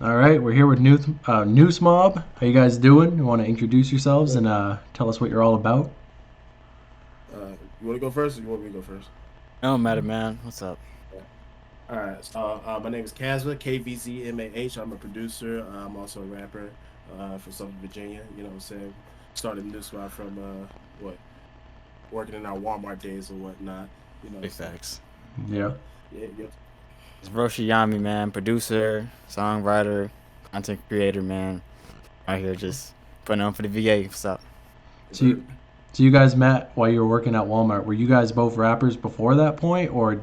All right, we're here with News Mob. How you guys doing? You want to introduce yourselves and tell us what you're all about? You want to go first, or you want me to go first? No matter, man. What's up? Yeah. All right. So my name is Kazma, KVZMAH. I'm a producer. I'm also a rapper from Southern Virginia. You know what I'm saying? Started New Spot from what working in our Walmart days or whatnot. You know what I'm Big saying? facts. Yeah. Yeah, yeah. It's Roshi Yami, man. Producer, songwriter, content creator, man. Out here just putting on for the VA. What's up? So you, so you guys met while you were working at Walmart. Were you guys both rappers before that point, or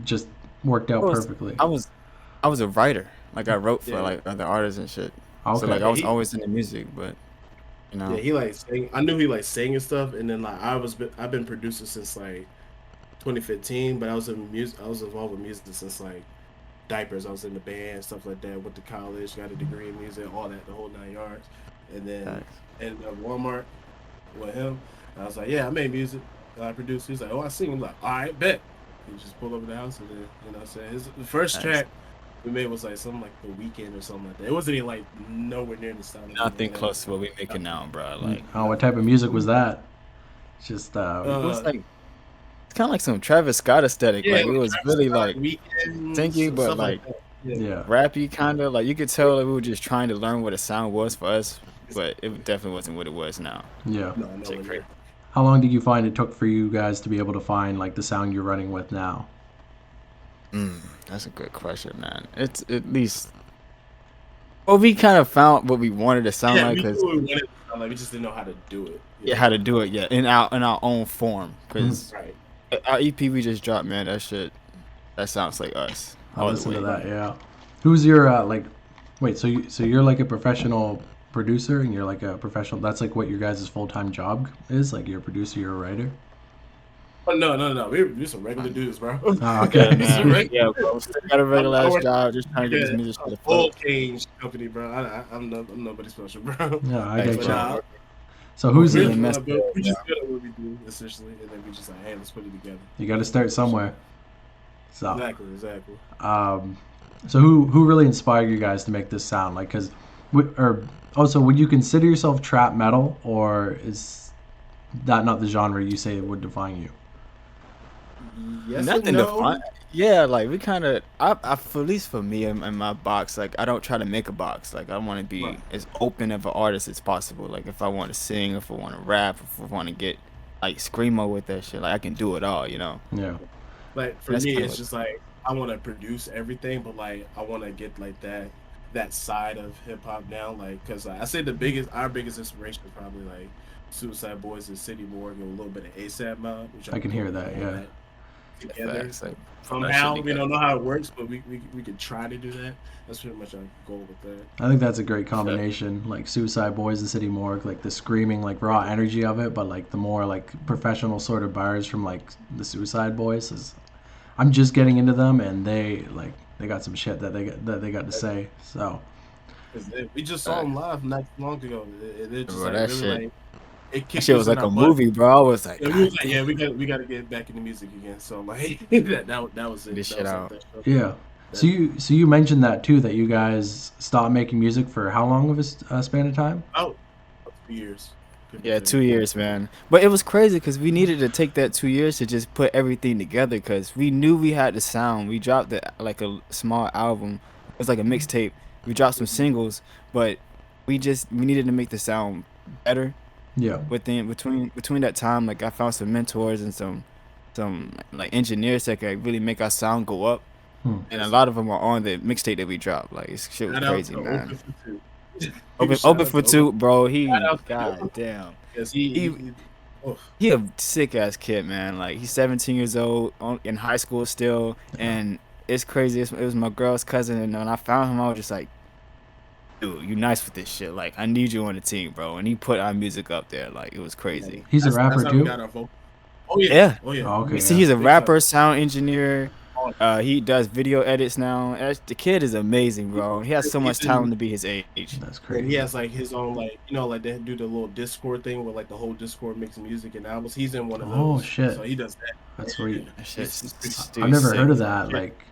just worked I out was, perfectly? I was, I was a writer. Like I wrote for Yeah. like other artists and shit. So like Okay. I Yeah, was he always into music, but you yeah know, he like sang. I knew he like sang and stuff, and then like I've been producing since like 2015, but I was involved with music since like diapers. I was in the band, stuff like that. Went to college, got a degree in music, all that, the whole 9 yards. And then facts. ended up Walmart with him. And I was like, yeah, I made music. I produced. He's like, oh, I sing. I'm like, all right, bet. He just pulled over the house, and then you know, what I'm saying the first Facts. track we made was like something like The Weekend or something like that. It wasn't even like nowhere near the style of Nothing anything else. close to what we making now, bro. Like Oh, what type of music was that? Just it was Uh, like it's kind of like some Travis Scott aesthetic. yeah, Like it like was Travis really Scott, like Weekend, singing, but stuff like like that. Yeah, yeah. rappy kind of like you could tell that we were just trying to learn what a sound was for us, it's, but it definitely wasn't what it was now. Yeah. no, Shit nowhere crazy. near. How long did you find it took for you guys to be able to find like the sound you're running with now? That's a good question, man. It's at least well, we kind of found what we wanted to sound Yeah, like we knew because what we wanted to sound like. We just didn't know how to do it. You yeah, know, how to do it, yeah, in our own form. Hmm. Because right? our EP we just dropped, man, that shit that sounds like us I'll all the listen to way. that. Right. Yeah. Who's your like? Wait, so you're like a professional producer, and you're like a professional. That's like what your guys' full time job is. Like you're a producer, you're a writer. Oh no, no, no. We're some regular dudes, bro. Oh, Yeah, okay. We some man. regular Yeah, bro. We dudes. still got a regular I ass work job, just trying to get at this music a shit full afloat. change company, bro. Mm. I'm nobody special, bro. Yeah, I Thanks, get But you. bro. So who's Hopefully, it? they messed but up. we just good at what we do essentially, and then we just like, hey, let's put it together. You got to start somewhere. So, Exactly, exactly. um, so who really inspired you guys to make this sound? Like, cause, or also, would you consider yourself trap metal, or is that not the genre you say would define you? Yes and Nothing to no. find. Yeah, like we kind of, for at least for me in my box, like I don't try to make a box. Like I want to Right. be as open of an artist as possible. Like if I want to sing, if I want to rap, if I want to get like screamo with that shit, like I can do it all, you know. Yeah. Like for That's me, kind of it's what. just like I want to produce everything, but like I want to get like that side of hip hop now, like because I say our biggest inspiration is probably like Suicide Boys and City Morgue and a little bit of ASAP Mob. We're I trying to can put hear that. all Yeah. that together Facts, like put that shit somehow. We together. don't know how it works, but we could try to do that. That's pretty much our goal with that. I think that's a great Fact. combination. Like Suicide Boys, The City Morgue, like the screaming, like raw energy of it, but like the more like professional sort of bars from like the Suicide Boys is. I'm just getting into them, and they got some shit that they got to say. So Because we just saw them Facts. live not too long ago. It just Bro, like really like it that kicked shit us was in like our a butt. movie, bro. I was like, Yeah, we was God like, damn, yeah, we got to get back into music again. So like that was it. this That shit was like out. that show. yeah. So That you mentioned that too, that you guys stopped making music for how long of a span of time? out 2 years, give or Yeah, take. 2 years, man. But it was crazy because we needed to take that 2 years to just put everything together because we knew we had the sound. We dropped like a small album. It was like a mixtape. We dropped some singles, but we needed to make the sound better Yeah. between that time. Like I found some mentors and some like engineers that could really make our sound go up. Hmm. And a Yes, lot of them are on the mixtape that we dropped. Like this shit was shout out crazy, to man. Open for Two. Shout Open out for to Open. two, bro. Shout He, out to god him damn. because He oh, he a sick ass kid, man. Like he's 17 years old, in high school still, Yeah. and it's crazy. It was my girl's cousin, and when I found him, I was just like, "Dude, you nice with this shit. Like I need you on the team, bro." And he put our music up there, like it was crazy. He's a that's rapper how we too. got our vocal. Oh yeah, Yeah, oh yeah, Oh, you okay. see, Yeah. he's a big time. rapper, sound engineer. Oh, He does video edits now. The kid is amazing, bro. He has so much he's in talent to be his age. That's and he crazy. has like his own like like they do the little Discord thing where like the whole Discord mixing music and albums. He's in one of Oh those, shit. so he does that. That's Yeah, sweet. That he's shit's pretty I've dude never sick. heard of talking that. shit. Like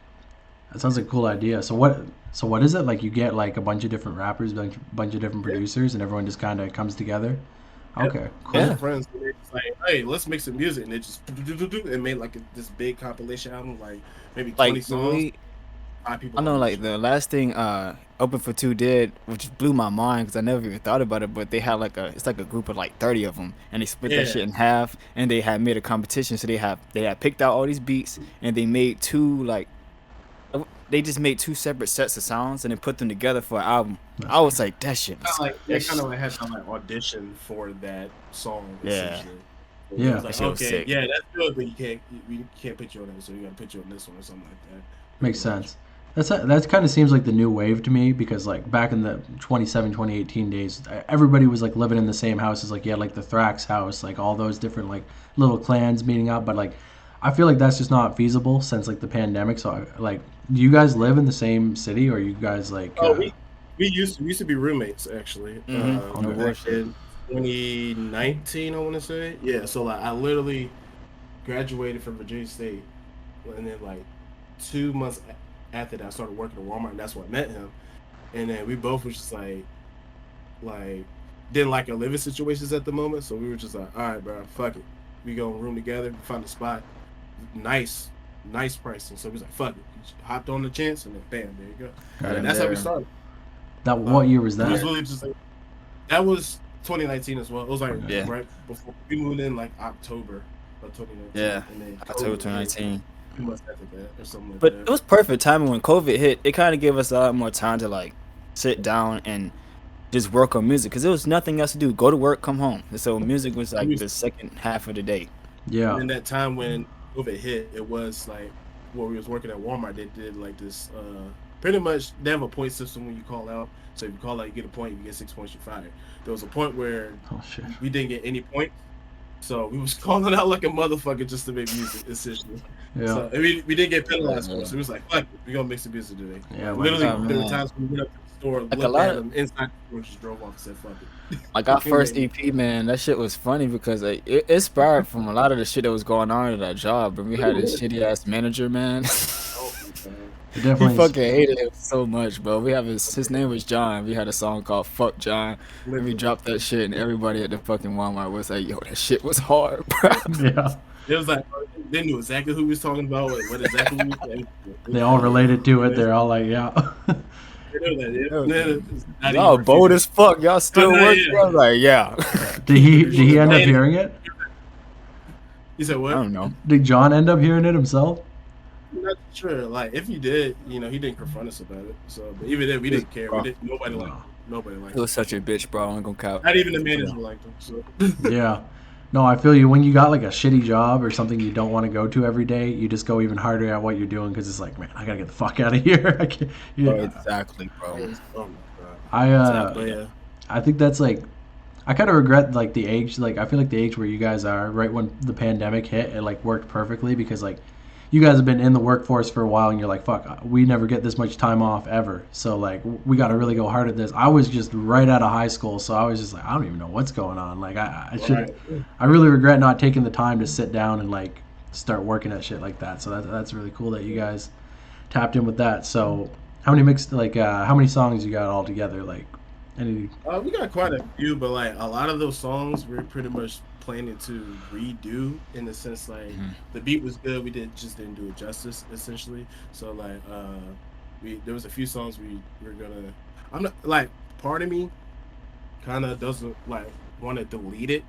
that sounds like a cool idea. So what? So what is it like? You get like a bunch of different rappers, bunch of different producers, and everyone just kind of comes together. Yep. Okay, cool. Yeah. Friends, they just like, hey, let's make some music, and they just and made like this big compilation album, like maybe 20 Like songs. 5 people. I know, like the last thing Open for Two did, which blew my mind because I never even thought about it. But they had like it's like a group of like 30 of them, and they split that shit in half, and they had made a competition. So they had picked out all these beats, and they made they just made 2 separate sets of sounds, and then put them together for an album. I was like, that shit. They kind of had to like audition for that song. Yeah. Yeah. Like, That shit was okay, sick. yeah, that's good, but we can't put you on that, so you got to put you on this one or something like that. Makes sense. That kind of seems like the new wave to me because like back in the 2018 days, everybody was like living in the same houses. Like like the Thrax house, like all those different like little clans meeting up. But like, I feel like that's just not feasible since like the pandemic. So like, do you guys live in the same city or you guys like? We used to be roommates actually. Back in 2019, I want to say. Yeah. So like, I literally graduated from Virginia State, and then like 2 months after that, I started working at Walmart, and that's where I met him. And then we both was just like didn't like our living situations at the moment, so we were just like, all right, bro, fuck it, we go room together, found a spot, nice pricing. So we was like, fuck it, we just hopped on the chance, and then bam, there you go. And that's how we started. That what year was that? It was really just like, that was 2019 as well. It was like right before we moved in, like October of 2019. Yeah, and then October 2019. 2 months after that, or something like But that. it was perfect timing when COVID hit. It kind of gave us a lot more time to like sit down and just work on music because there was nothing else to do. Go to work, come home. And so music was like the second half of the day. Yeah. And in that time when COVID hit, it was like where we was working at Walmart. They did like this. Pretty much, they have a point system when you call out. So if you call out, you get a point. If you get 6 points, you're fired. There was a point where we didn't get any points. So we was calling out like a motherfucker just to make music, essentially. Yeah. So we didn't get penalized for it. So it was like, fuck it, we gonna make some music today. Yeah. Literally, there were man. times when we went up to the store, Like a looked lot at of- them inside the store, just drove off and said, fuck it. Like our first EP, man, that shit was funny because like, it inspired from a lot of the shit that was going on at that job. And we had this shitty ass manager, man. Oh, man. It He definitely. fucking hated him so much, bro. We have his name was John. We had a song called "Fuck John." And we dropped that shit, and everybody at the fucking Walmart was like, "Yo, that shit was hard, bro." Yeah. It was like they knew exactly who we was talking about, like, what exactly we was saying. They all related to it. They're all like, yeah. They knew that. Not Y'all even bold refused. as fuck. Y'all still No, working? yeah. I was like, yeah. Did he end up hearing it? You said I what? don't know. Did John end up hearing it himself? I'm not sure. Like, if he did, he didn't confront us about it. So, but even then, we didn't care. Nobody liked him. Nobody liked He him. was such a bitch, bro. I ain't gonna count. Not even the manager liked him. So. Yeah. No, I feel you. When you got like a shitty job or something you don't want to go to every day, you just go even harder at what you're doing because it's like, man, I gotta get the fuck out of here. I can't. Yeah. Exactly, bro. Oh my god. I I think that's like, I kind of regret like the age. Like I feel like the age where you guys are right when the pandemic hit, it like worked perfectly because like you guys have been in the workforce for a while and you're like, fuck, we never get this much time off ever. So like we got to really go hard at this. I was just right out of high school, so I was just like, I don't even know what's going on. Like I should. Right. I really regret not taking the time to sit down and like start working at shit like that. So that's really cool that you guys tapped in with that. So how many songs you got all together? Like any? We got quite a few, but like a lot of those songs we're pretty much planning to redo in the sense like the beat was good, we just didn't do it justice essentially. So like there was a few songs we were gonna. I'm not like part of me kind of doesn't like want to delete it.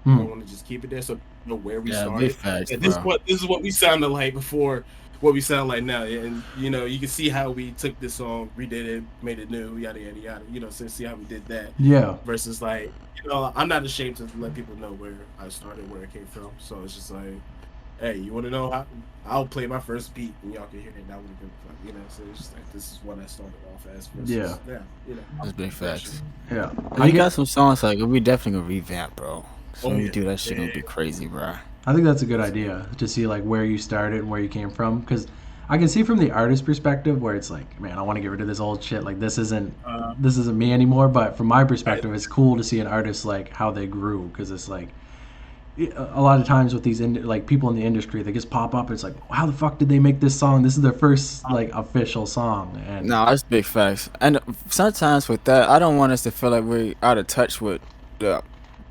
I want to just keep it there so you know where we started. Facts, At this bro. point, this is what we sounded like before. What we sound like now, and you can see how we took this song, redid it, made it new, yada yada yada. So see how we did that. Yeah. Versus like, I'm not ashamed to let people know where I started, where I came from. So it's just like, hey, you want to know how? I'll play my first beat, and y'all can hear it. That would have been fun, So it's just like this is what I started off as. Versus, Yeah. That's big facts. Yeah. We got some songs like we definitely gonna revamp, bro. So Oh, when we yeah. do that shit, Yeah. it'll be crazy, bro. I think that's a good idea to see like where you started and where you came from because I can see from the artist perspective where it's like, man, I want to get rid of this old shit. Like this isn't me anymore. But from my perspective, it's cool to see an artist like how they grew because it's like a lot of times with these like people in the industry, they just pop up. It's like, how the fuck did they make this song? This is their first like official song, and No, that's big facts. And sometimes with that, I don't want us to feel like we're out of touch with the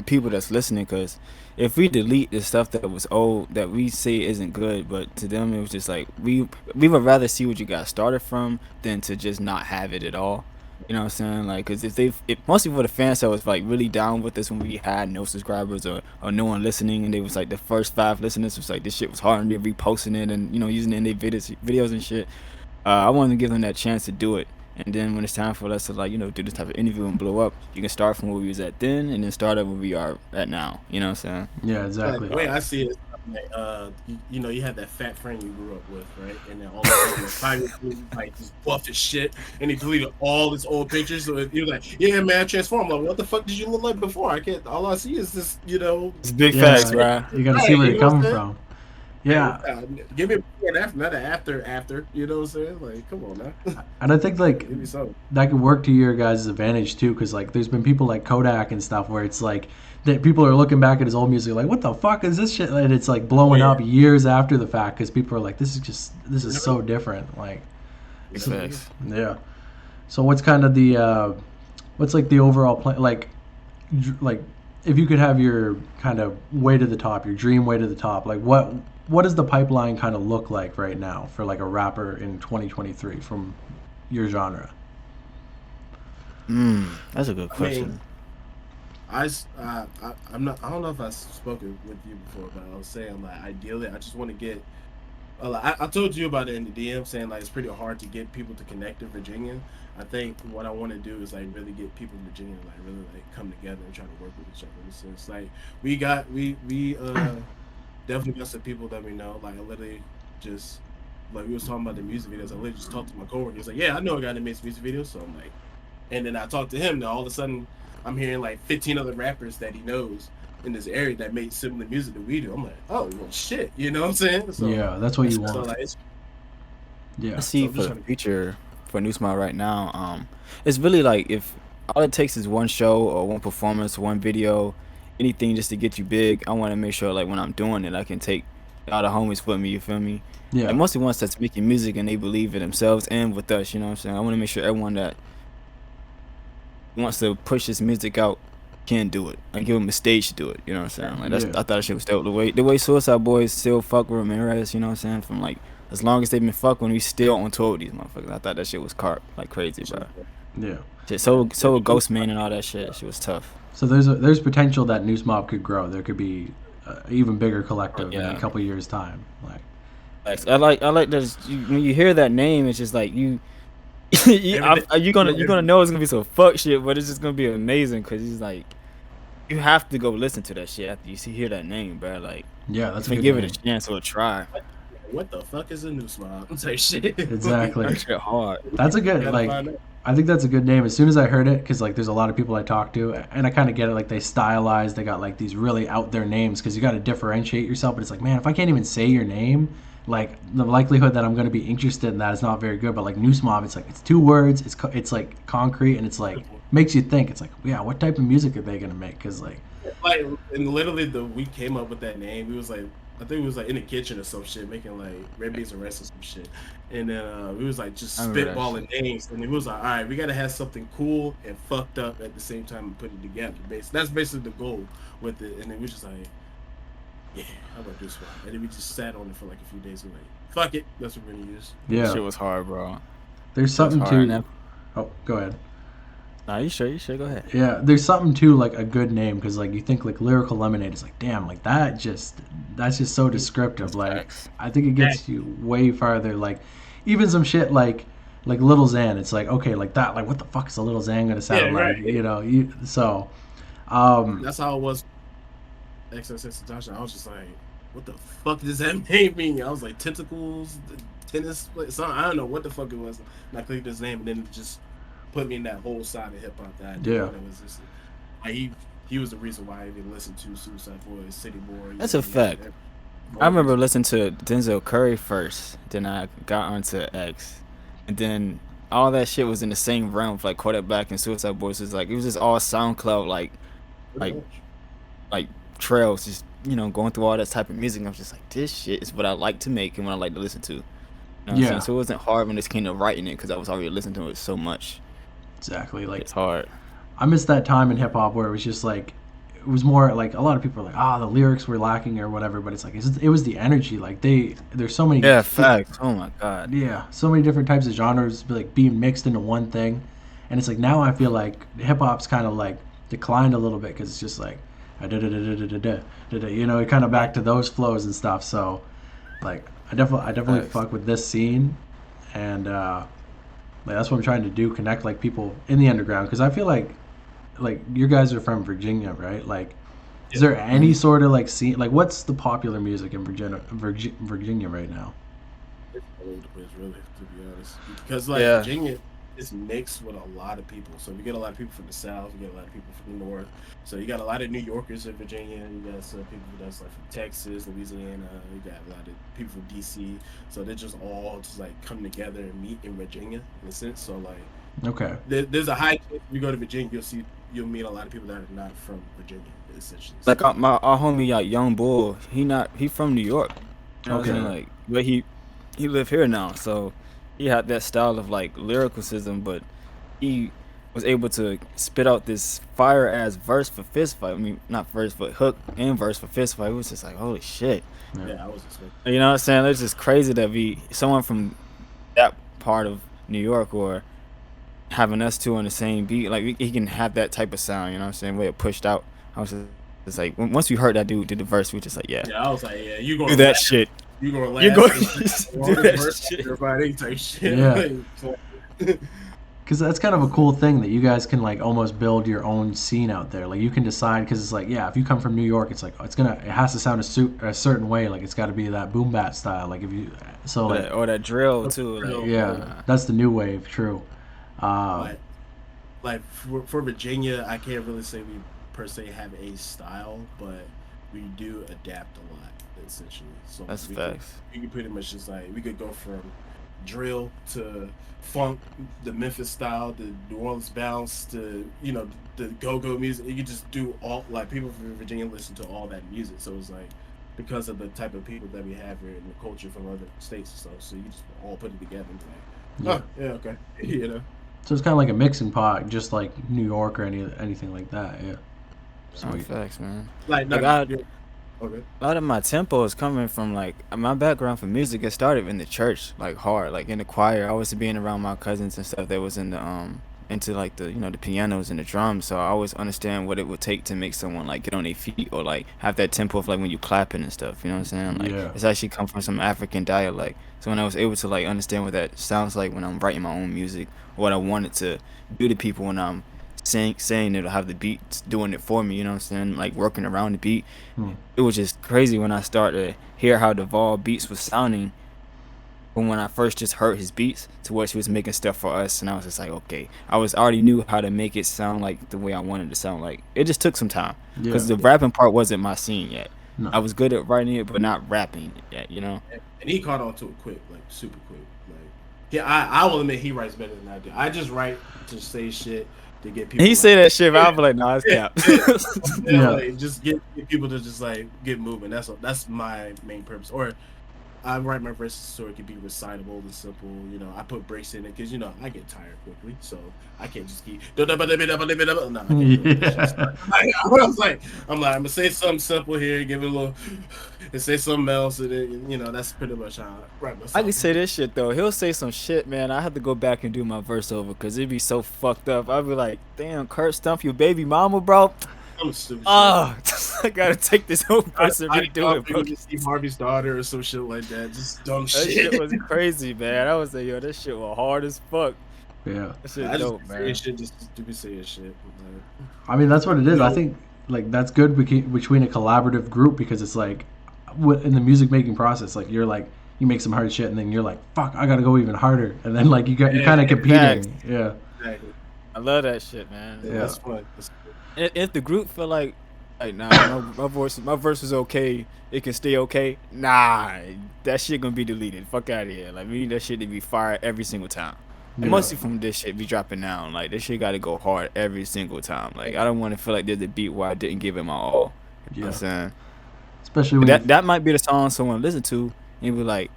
people that's listening. Because if we delete the stuff that was old that we say isn't good, but to them it was just like we would rather see what you guys started from than to just not have it at all. You know what I'm saying? Like, cause if mostly for the fans that was like really down with us when we had no subscribers or no one listening, and they was like the first 5 listeners was like this shit was hard, and they reposting it and using it in their videos and shit. I wanted to give them that chance to do it, and then when it's time for us to like do this type of interview and blow up, you can start from where we was at then, and then start at where we are at now. You know what I'm saying? yeah, exactly. The way I see it is like, you had that fat friend you grew up with, right? And then all of a sudden, 5 years like just buff as shit, and he deleted all his old pictures. So you're like, yeah, man, I transformed. Like, what the fuck did you look like before? I can't. All I see is this, It's big Yeah, facts, bro. You gotta see where you're coming from. Yeah, give me a before and after, not an after. You know what I'm saying? Like, come on now. and I think like Give me something. that could work to your guys' advantage too, because like there's been people like Kodak and stuff where it's like that people are looking back at his old music like, what the fuck is this shit? And it's like blowing up years after the fact because people are like, this is so different. Like, Big facts. yeah. So what's kind of the what's like the overall plan? Like if you could have your kind of way to the top, your dream way to the top, like what does the pipeline kind of look like right now for like a rapper in 2023 from your genre? That's a good question. I'm not. I don't know if I've spoken with you before, but I was saying like ideally, I just want to get. I told you about it in the DM, saying like it's pretty hard to get people to connect in Virginia. I think what I want to do is like really get people in Virginia to like really like come together and try to work with each other. So it's like we definitely got some people that we know. Like I literally just like we was talking about the music videos. I literally just talked to my coworker. He's like, yeah, I know a guy that makes music videos. So I'm like, and then I talked to him. Now all of a sudden, I'm hearing like 15 other rappers that he knows in this area that make similar music that we do. I'm like, oh well, shit. You know what I'm saying? So, yeah, that's what you so, want. like, Yeah. I see for the future for NOO E MOBB right now, it's really like if all it takes is one show or one performance, one video, anything just to get you big. I want to make sure like when I'm doing it, I can take all the homies with me. You feel me? Yeah. Like mostly ones that's making music and they believe in themselves and with us. You know what I'm saying? I want to make sure everyone that wants to push this music out can do it. Like give them a stage to do it. You know what I'm saying? Like that's Yeah. I thought that shit was dope. The way Suicide Boys still fuck with Ramirez. You know what I'm saying? From like as long as they've been fucking, we still on tour with these motherfuckers. I thought that shit was like crazy, bro. Yeah. Shit, so Ghost Man and all that shit. Shit was tough. So there's potential that NOO E MOBB could grow. There could be an even bigger collective in Yeah. a couple years time. Like, I like that when you hear that name, it's just like you're gonna know it's gonna be some fuck shit, but it's just gonna be amazing because he's like you have to go listen to that shit after you hear that name, bro. Like yeah, that's a if you good give name. it a chance or a try. what the fuck is a NOO E MOBB? I'm saying shit. Exactly. That shit hard. That's a good like. I think that's a good name. As soon as I heard it, because like there's a lot of people I talk to, and I kind of get it. Like they stylize, they got like these really out there names because you got to differentiate yourself. But it's like, man, if I can't even say your name, like the likelihood that I'm going to be interested in that is not very good. But like NOO E MOBB, it's like it's 2 words. It's like concrete, and it's like makes you think. It's like, yeah, what type of music are they going to make? Because like and literally we came up with that name. We was like, I think we was like in the kitchen or some shit, making like red beans and rice or some shit. And then we was like just spitballing names, and it was like, all right, we gotta have something cool and fucked up at the same time and put it together. That's basically the goal with it. And then we just like, yeah, how about this one? And then we just sat on it for like a few days. And like, fuck it, that's what we're gonna use. yeah, Shit was hard, bro. there's something hard, to. Oh, go ahead. Nah, you sure? Go ahead. Yeah, there's something to like a good name because like you think like Lyrical Lemonade is like, damn, like that's just so descriptive. Like I think it gets you way farther. Like even some shit like Little Xan, it's like, okay, like that, like what the fuck is a Little Xan gonna sound like? Right. You know, so That's how it was. XXX Natasha. I was just like, what the fuck does that name mean? I was like, tentacles, tennis, something. I don't know what the fuck it was. And I clicked his name, and then it just put me in that whole side of hip hop that I did. Yeah. It was just like he was the reason why I even listened to Suicide Boys, City Boy. That's a fact. I remember listening to Denzel Curry first, then I got onto X, and then all that shit was in the same realm. Like Kodak Black and Suicide Boys was like it was just all SoundCloud like trails, just going through all that type of music. And I was just like, this shit is what I like to make and what I like to listen to. You know what I'm Yeah. saying? So it wasn't hard when it came to writing it because I was already listening to it so much. Exactly. Like It's hard. I missed that time in hip hop where it was just like it was more like a lot of people are like, the lyrics were lacking or whatever, but it's like it was the energy. Like there's so many Yeah, facts. Oh my god. yeah, so many different types of genres like being mixed into one thing, and it's like now I feel like hip hop's kind of like declined a little bit because it's just like kind of back to those flows and stuff. So like I definitely Facts. fuck with this scene, and like that's what I'm trying to do, connect like people in the underground because I feel like you guys are from Virginia, right? Like, is there any sort of like scene? Like, what's the popular music in Virginia right now? It's all over the place, really, to be honest. Because like Yeah. Virginia is mixed with a lot of people. So you get a lot of people from the South, you get a lot of people from the North. So you got a lot of New Yorkers in Virginia. You got some people that's like from Texas, Louisiana. You got a lot of people from DC. So they're just all just like come together and meet in Virginia in a sense. So like Okay. there's a high chance if you go to Virginia, you'll meet a lot of people that are not from Virginia, essentially. Like our homie, like Young Bull, he from New York. You know what I'm saying? Okay. Like, but he live here now, so he had that style of like lyricism, but he was able to spit out this fire ass verse for fist fight. I mean, not verse, but hook and verse for fist fight. It was just like, holy shit. Yeah, I was expecting. You know what I'm saying? It's just crazy that someone from that part of New York or having us two on the same beat, like he can have that type of sound. You know what I'm saying? Way it pushed out. I was just like, once we heard that dude did the verse, we just like, yeah, Yeah, I was like, yeah, you gonna do that laugh. shit. You gonna laugh. You go and do that verse shit. everybody type shit. Yeah. So, Because that's kind of a cool thing that you guys can like almost build your own scene out there. Like you can decide because it's like if you come from New York, it's like it has to sound a certain way. Like it's got to be that boom bat style. Like if you Or that drill too. Like, yeah, that's the new wave. True. like for Virginia, I can't really say we per se have a style, but we do adapt a lot essentially. So that's we facts. you can pretty much just like we could go from drill to funk, the Memphis style, the New Orleans bounce, to the go-go music. You could just do all, like, people from Virginia listen to all that music. So it's like because of the type of people that we have here and the culture from other states and stuff. So you just all put it together and be like, yeah, okay, So it's kind of like a mixing pot, just like New York or anything like that. Yeah. Sweet. Facts, man. Like okay. A lot of my tempo is coming from like my background for music. It started in the church, like hard, like in the choir. I always being around my cousins and stuff that was in the into like the the pianos and the drums. So I always understand what it would take to make someone like get on their feet or like have that tempo of like when you clapping and stuff. You know what I'm saying? Like it's actually come from some African dialect. So when I was able to like understand what that sounds like when I'm writing my own music, what I wanted to do to people when I'm saying it'll have the beats doing it for me, you know what I'm saying, like working around the beat. It was just crazy when I started to hear how Duvall beats was sounding from when I first just heard his beats to what he was making stuff for us, and I was just like, okay, I already knew how to make it sound like the way I wanted it to sound. Like it just took some time because the rapping part wasn't my scene yet. No. I was good at writing it but not rapping it yet, And he caught on to it quick, like super quick. Like yeah, I will admit he writes better than I do. I just write to say shit to get people. He say that shit, but I'll be like, nah, it's cap. Like, just get people to just like get moving. That's my main purpose. Or I write my verses so it can be recitable and simple. I put breaks in it because I get tired quickly, so I can't just keep. No, I was like, I'm gonna say something simple here, give it a little, and say something else, and then that's pretty much how I write my song. I can say this shit though. He'll say some shit, man. I have to go back and do my verse over because it'd be so fucked up. I'd be like, damn, Kurt, stump your baby mama, bro. I'm stupid. I gotta take this whole verse and redo it, bro. Steve Harvey's daughter or some shit like that. Just dumb That shit. shit was crazy, man. I was like, yo, this shit was hard as fuck. Yeah. That shit I dope, just man. say shit just to be saying shit. I mean, that's what it is. I think like that's good between a collaborative group because it's like in the music making process, like you're like you make some hard shit and then you're like, fuck, I gotta go even harder, and then like you're kind of competing. Yeah. Exactly. I love that shit, man. Yeah. That's fun. If the group feel like nah, my verse is okay, it can stay okay. Nah, that shit gonna be deleted. Fuck out of here. Like we need that shit to be fired every single time. Yeah. Mostly from this shit be dropping down. Like this shit gotta go hard every single time. Like I don't want to feel like there's a beat where I didn't give it my all. You know what I'm saying? Especially when That might be the song someone listen to and be like,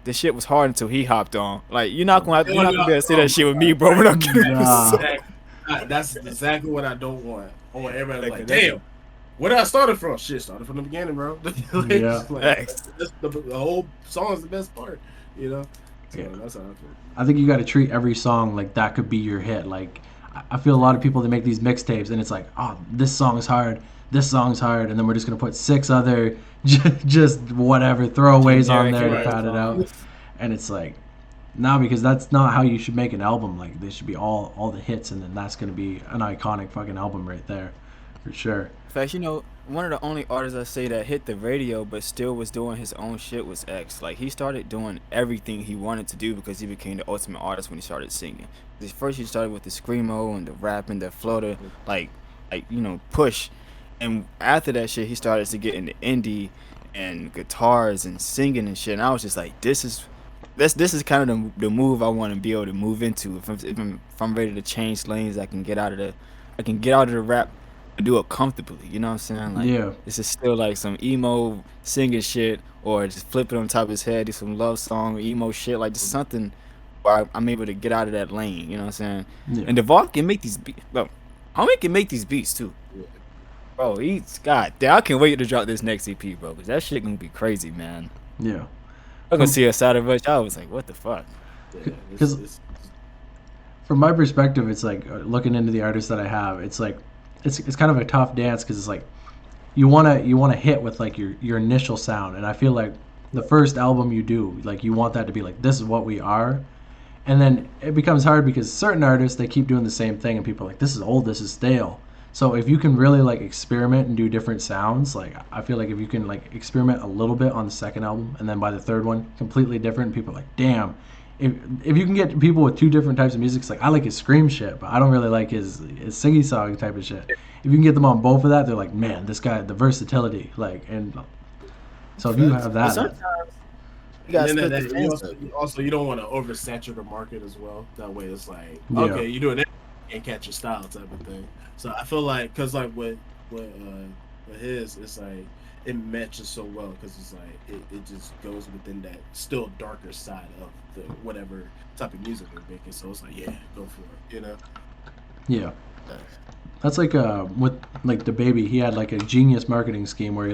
this shit was hard until he hopped on. Like you're not gonna be able to say that shit with me, bro. We're not That's exactly what I don't want. I want everybody to be like, damn, where did I started from? Shit, started from the beginning, bro. The whole song is the best part, you know. So that's how I feel. I think you got to treat every song like that could be your hit. Like I feel a lot of people that make these mixtapes and it's like, oh, this song's hard, and then we're just gonna put 6 other just whatever throwaways on there to pad it out, and it's like, no, because that's not how you should make an album. Like they should be all the hits, and then that's gonna be an iconic fucking album right there, for sure. In fact, you know, one of the only artists I say that hit the radio but still was doing his own shit was X. Like he started doing everything he wanted to do because he became the ultimate artist when he started singing. First he started with the screamo and the rap and the flow to like you know, push, and after that shit he started to get into indie and guitars and singing and shit. And I was just like, this is kind of the move I want to be able to move into. If I'm ready to change lanes, I can get out of the rap. Do it comfortably, you know what I'm saying? Like, this is still like some emo singing shit, or just flip it on top of his head, do some love song, emo shit, like just something where I'm able to get out of that lane, you know what I'm saying? Yeah. And Devon can make these beats, bro. Homie can make these beats too, bro. God damn, I can't wait to drop this next EP, bro, because that shit gonna be crazy, man. Yeah, I can see a side of it. I was like, what the fuck? Because from my perspective, it's like looking into the artists that I have, it's like. It's kind of a tough dance because it's like you wanna hit with like your initial sound, and I feel like the first album you do, like you want that to be like, this is what we are, and then it becomes hard because certain artists, they keep doing the same thing and people are like, this is old, this is stale. So if you can really like experiment and do different sounds, like I feel like if you can like experiment a little bit on the second album and then by the third one completely different, people are like, damn. If you can get people with 2 different types of music, it's like I like his scream shit, but I don't really like his singy song type of shit. If you can get them on both of that, they're like, man, this guy, the versatility, like, and so if you have that, sometimes you guys also you don't want to oversaturate the market as well. That way, it's like, okay, you do it and catch your style type of thing. So I feel like, cause like with his, it's like it matches so well because it's like it just goes within that still darker side of the whatever type of music they're making. So it's like, yeah, go for it, you know. Yeah, that's like with like the baby, he had like a genius marketing scheme where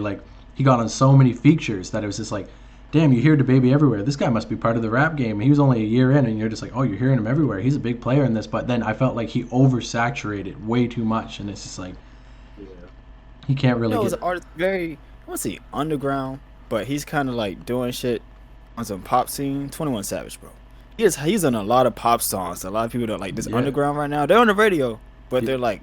he got on so many features that it was just like, damn, you hear the baby everywhere. This guy must be part of the rap game. He was only a year in, and you're just like, oh, you're hearing him everywhere. He's a big player in this. But then I felt like he oversaturated way too much, and it's just like, he can't really. He's an artist, very, I won't say underground, but he's kind of like doing shit on some pop scene. 21 Savage, bro. He's on a lot of pop songs. A lot of people don't like this underground right now. They're on the radio, but they're like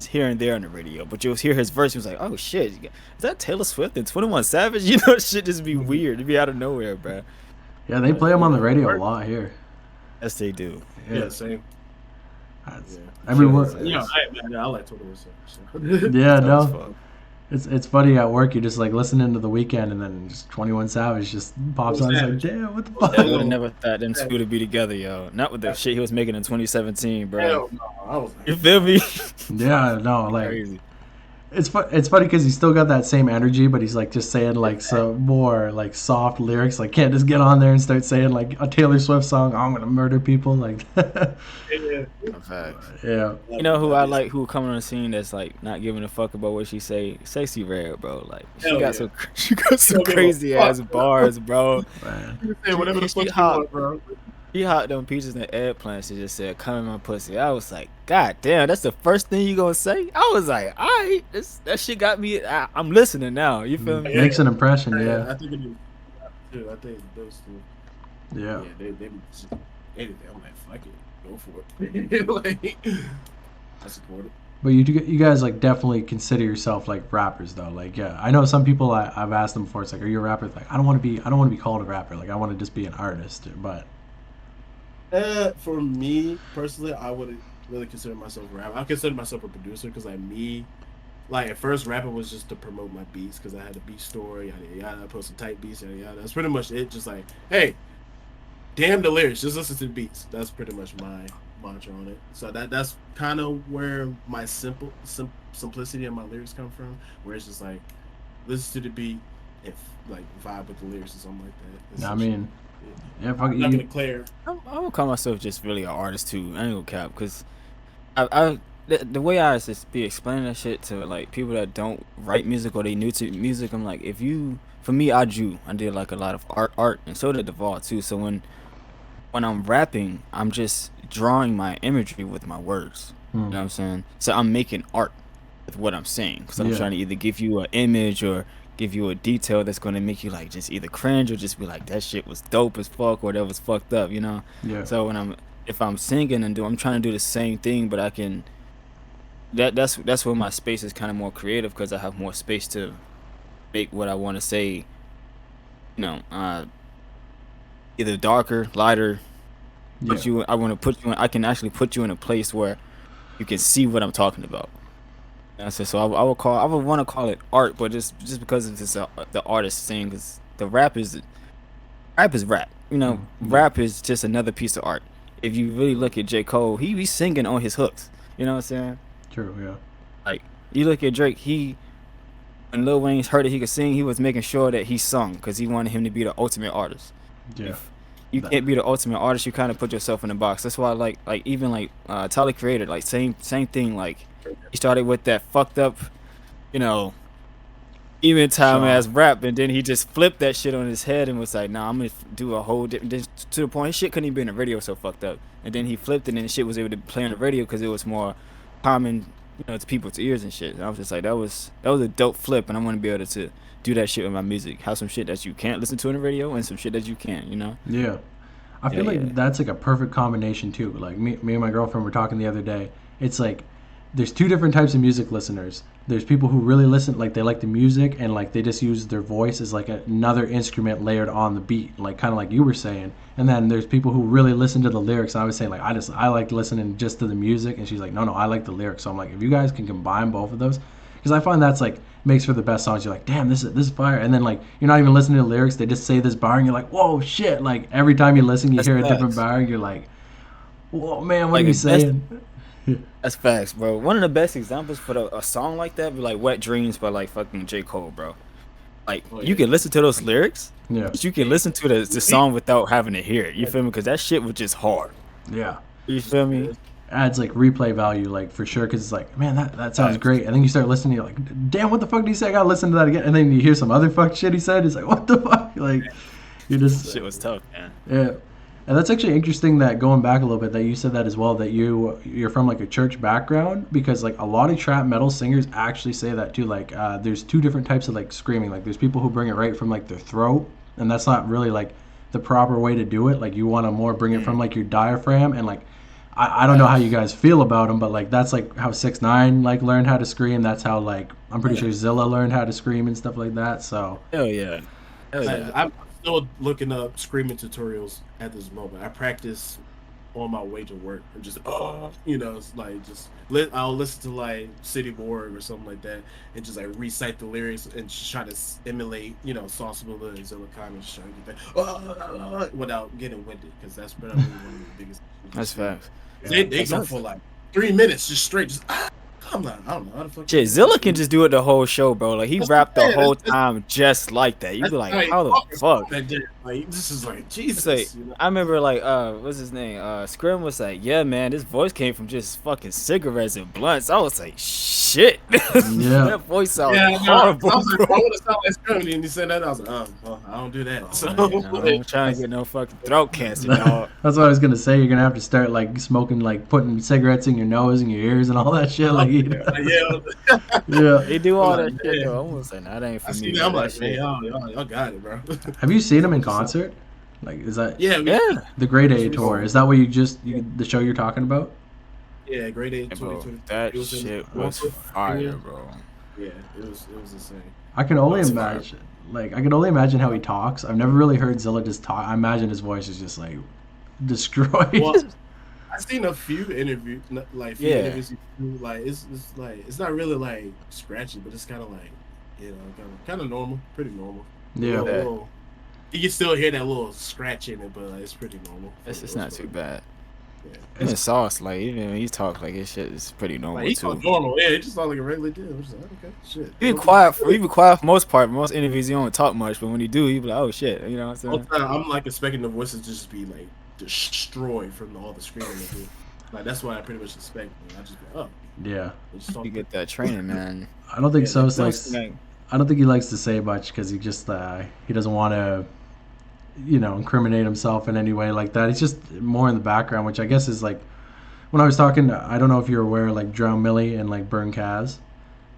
here and there on the radio. But you'll hear his verse. He was like, oh shit, is that Taylor Swift and 21 Savage? You know, shit just be weird. It'd be out of nowhere, bro. Yeah, they play him on the radio a lot here. Yes, they do. Yeah, same. Everywhere. I like 21 Savage. Yeah, no. It's funny at work. You're just like listening to The Weeknd, and then just 21 Savage just pops on. It's like, damn, what the fuck? I would have never thought them two to be together, yo. Not with the shit he was making in 2017, bro. Hell no, you feel me? Yeah, no, like crazy. It's funny because he's still got that same energy, but he's like just saying like some more like soft lyrics. Like, can't just get on there and start saying like a Taylor Swift song, oh, I'm gonna murder people. Like, yeah. You know who I like, who coming on the scene that's like not giving a fuck about what she say? Stacey Rare, bro. Like she got some crazy ass bars, bro. Man. Say whatever the fuck you want, bro. He hopped them peaches and eggplants and just said, come in my pussy. I was like, God damn, that's the first thing you gonna say? I was like, all right, that shit got me. I'm listening now. You feel me? It makes an impression, yeah. I think it is. Too. I think those two. Yeah. They just anything. I'm like, fuck it. Go for it. Like, I support it. But you guys like definitely consider yourself like rappers though. Like, yeah, I know some people I've asked them before, it's like, are you a rapper? It's like, I don't want to be called a rapper. Like, I want to just be an artist. But for me personally, I wouldn't really consider myself a rapper. I consider myself a producer because at first rapping was just to promote my beats because I had a beat store, yada yada. I post some tight beats, yada yada. That's pretty much it. Just like, hey, damn the lyrics, just listen to the beats. That's pretty much my mantra on it. So that's kind of where my simplicity and my lyrics come from. Where it's just like listen to the beat and like vibe with the lyrics or something like that. I mean, yeah, fuck I'm not you. gonna clear. I would call myself just really an artist too. I ain't gonna cap, because the way I just be explaining that shit to like people that don't write music or they new to music, I'm like, for me, I did like a lot of art, and so did Duvall too. So when I'm rapping, I'm just drawing my imagery with my words. You know what I'm saying? So I'm making art with what I'm saying, because I'm trying to either give you an image or give you a detail that's going to make you like just either cringe or just be like, that shit was dope as fuck, or that was fucked up, you know? Yeah. So if I'm singing and I'm trying to do the same thing, but I can, that's where my space is kind of more creative, because I have more space to make what I want to say, you know, either darker, lighter. I want to put you in, I can actually put you in a place where you can see what I'm talking about. So I would want to call it art, but just because it's the artist thing, because the rap is rap. You know, rap is just another piece of art. If you really look at J. Cole, he be singing on his hooks. You know what I'm saying? True, yeah. Like, you look at Drake, when Lil Wayne heard that he could sing, he was making sure that he sung, because he wanted him to be the ultimate artist. Yeah. If you can't be the ultimate artist, you kind of put yourself in a box. That's why even Tyler Creator, like same thing. Like, he started with that fucked up, you know, even time ass rap, and then he just flipped that shit on his head and was like, nah, I'm gonna do a whole different, to the point his shit couldn't even be in the radio, so fucked up. And then he flipped it and the shit was able to play on the radio because it was more common, you know, to people's ears and shit. And I was just like, that was a dope flip, and I want to be able to do that shit with my music. Have some shit that you can't listen to on the radio and some shit that you can, you know? Yeah. I feel like that's like a perfect combination too. Like me and my girlfriend were talking the other day. It's like there's two different types of music listeners. There's people who really listen, like they like the music and like they just use their voice as like another instrument layered on the beat, like kind of like you were saying. And then there's people who really listen to the lyrics. And I was saying like I like listening just to the music, and she's like, no, I like the lyrics. So I'm like, if you guys can combine both of those, because I find that's like makes for the best songs. You're like, damn, this is fire. And then like you're not even listening to the lyrics, they just say this bar and you're like, whoa, shit. Like every time you listen, you hear a different bar and you're like, whoa, man, what are you saying? That's facts, bro. One of the best examples for a song like that be like Wet Dreams by like fucking J. Cole, bro. Like, you can listen to those lyrics, but you can listen to the song without having to hear it. You feel me? Because that shit was just hard. Yeah. You feel me? Adds like replay value, like for sure, because it's like, man, that sounds great. And then you start listening, you're like, damn, what the fuck did he say? I gotta listen to that again. And then you hear some other fuck shit he said. It's like, what the fuck? Like, you just shit was tough, man. Yeah. And that's actually interesting that going back a little bit that you said that as well, that you're from like a church background, because like a lot of trap metal singers actually say that too. Like there's two different types of like screaming. Like there's people who bring it right from like their throat, and that's not really like the proper way to do it. Like you want to more bring it from like your diaphragm, and like I don't know how you guys feel about them, but like that's like how 6ix9ine like learned how to scream. That's how like I'm pretty sure Zilla learned how to scream and stuff like that. So hell yeah. I'm still looking up screaming tutorials at this moment. I practice on my way to work. I'm just you know, it's like I'll listen to like City Borg or something like that, and just like recite the lyrics and just try to emulate, you know, Sauceable and Zilla comments, trying to get that without getting winded, because that's probably one of the biggest. That's facts. They go for like 3 minutes just straight, just I'm not, I don't know how the fuck. Shit, Zilla can just do it the whole show, bro. Like he rapped the whole time just like that. You be like, how the fuck? Like this is like Jesus. Like, you know? I remember like what's his name? Scrim was like, yeah, man, this voice came from just fucking cigarettes and blunts. I was like, shit. Yeah. That voice sounds horrible. I was like, I want to sound like Scrim, and he said that. I was like, well, I don't do that. So I'm trying to get no fucking throat cancer, dog. That's what I was gonna say. You're gonna have to start like smoking, like putting cigarettes in your nose and your ears and all that shit. Like, yeah. They do all that shit, though. I'm gonna say, nah, that ain't for me. I'm like, man, y'all got it, bro. Have you seen him in concert? Like, is that the Grade A tour? Is that what the show you're talking about? Yeah, Grade A 2020. That shit was fire, bro. Yeah, it was insane. I can only imagine. Like, I can only imagine how he talks. I've never really heard Zilla just talk. I imagine his voice is just like destroyed. Well, I've seen a few interviews, like interviews. Like it's not really like scratchy, but it's kind of like, you know, kind of normal, pretty normal. Yeah. You can still hear that little scratch in it, but like, it's pretty normal. It's not too bad. Even Sauce, like even when he talk, like his shit is pretty normal Like he too. talk normal, yeah. He just talk like a regular dude. I'm just like, okay, shit. He be quiet for most part. Most interviews he don't talk much, but when he do, he be like, oh shit, you know what I'm All saying? the time, I'm like expecting the voices to just be like destroyed from all the screaming they do. Like that's what I pretty much expect. I just be, oh, Yeah. they just talk You get that training, man. I don't think Yeah, Sos No, likes. like, I don't think he likes to say much because he just he doesn't want to, incriminate himself in any way like that. He's just more in the background, which I guess is like when I was talking. I don't know if you're aware, like Drown Millie and like Burn Kaz,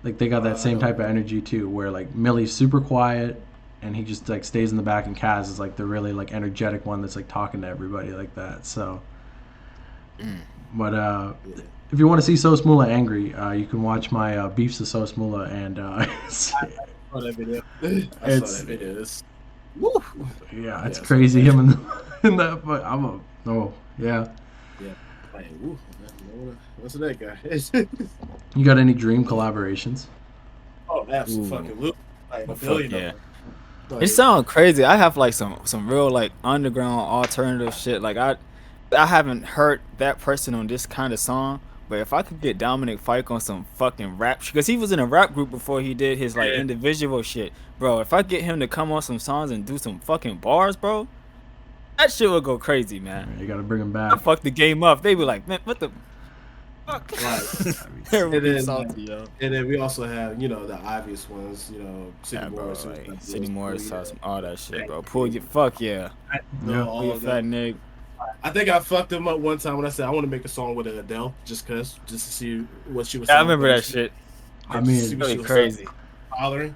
like they got that same type of energy too, where like Millie's super quiet and he just like stays in the back, and Kaz is like the really like energetic one that's like talking to everybody like that. So, but Yeah. if you want to see Sos Mula angry, you can watch my beefs of Sos Mula, and I saw that video. I saw that video. It's, woo. yeah, it's Yeah, crazy so- him in that. But yeah. Yeah. Like, woo. What's that guy? You got any dream collaborations? Oh, absolutely. Like a fuck billion. yeah. of them. Like, It sounds crazy. I have like some real like underground alternative shit. Like I haven't heard that person on this kind of song. But if I could get Dominic Fike on some fucking rap, because he was in a rap group before he did his like Yeah. individual shit, bro. If I get him to come on some songs and do some fucking bars, bro, that shit would go crazy, man. You got to bring him I back. fuck the game up. They be like, man, what the fuck? Right. They're really then, salty, yo. And then we also have, the obvious ones, City Yeah, bro, Morris. like, City Morris, Sauce, all that shit, bro. Pull your fuck yeah. Yeah. Pull your fat nigga. I think I fucked him up one time when I said I want to make a song with Adele just to see what she was. Yeah, I saying. remember that shit. I Just mean, see what she Really was crazy. hollering.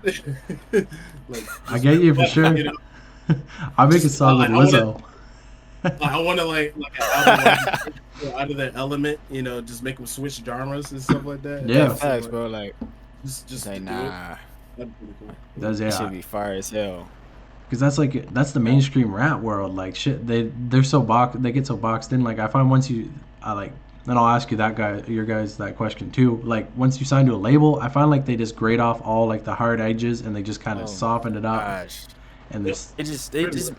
Like, I get you for sure. you know, I make a song with I wanna- Lizzo. I want to like an album, out of that element, just make them switch genres and stuff like that. Yeah. Facts, bro. Like, Just like to do it. nah, That'd be pretty cool. That's that should yeah, be fire as hell. because that's the mainstream rap world. Like shit, they're so they get so boxed in. Like I find once you, then I'll ask you your guys that question too. Like once you sign to a label, I find like they just grade off all like the hard edges and they just kind of soften it up. Gosh. And this,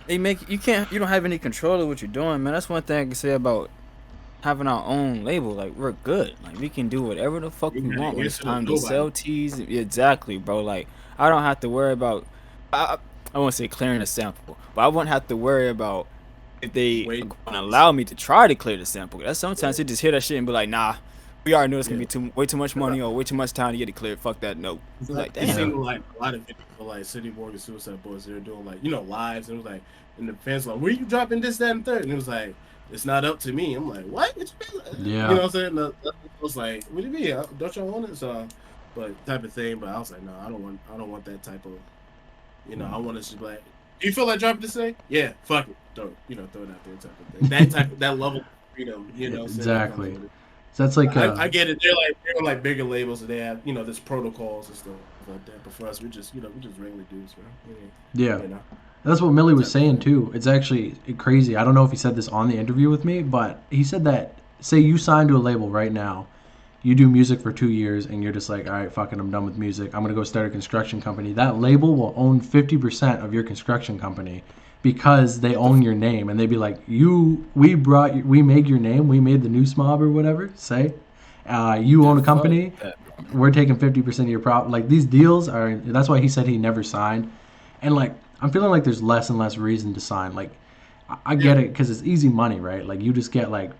They make you don't have any control of what you're doing, man. That's one thing I can say about having our own label. Like we're good. Like we can do whatever the fuck we gotta want when it's answer to time to nobody. sell teas. Exactly, bro. Like I don't have to worry about. I won't say clearing a sample, but I won't have to worry about if they Wait. are gonna allow me to try to clear the sample. That's sometimes they just hear that shit and be like, nah. We already know it's gonna be way too much money or way too much time to get it cleared. Fuck that, no. Like It damn. seemed like a lot of people for like City Morgan Suicide Boys, they were doing like, lives, and it was like, and the fans were like, where you dropping this, that, and third? And it was like, it's not up to me. I'm like, what? What you mean? Yeah. You know what I'm saying? I was like, what do you mean? Don't y'all want it? So, but type of thing. But I was like, no, I don't want that type of, I want to just be like, do you feel like dropping this thing? Yeah, fuck it. Throw it out there type of thing. That level of freedom, Exactly. So that's like I get it. They're like bigger labels, and they have this protocols and stuff like that. But for us, we're just regular dudes, man. yeah. That's what Millie was saying too. It's actually crazy. I don't know if he said this on the interview with me, but he said that say you sign to a label right now, you do music for 2 years, and you're just like, all right, fucking, I'm done with music. I'm gonna go start a construction company. That label will own 50% of your construction company because they own your name, and they'd be like, we made your name, we made the NOO E MOBB or whatever. Say, you own a company. We're taking 50% of your profit. Like these deals are. That's why he said he never signed, and like. I'm feeling like there's less and less reason to sign. Like, I get it because it's easy money, right? Like, you just get like,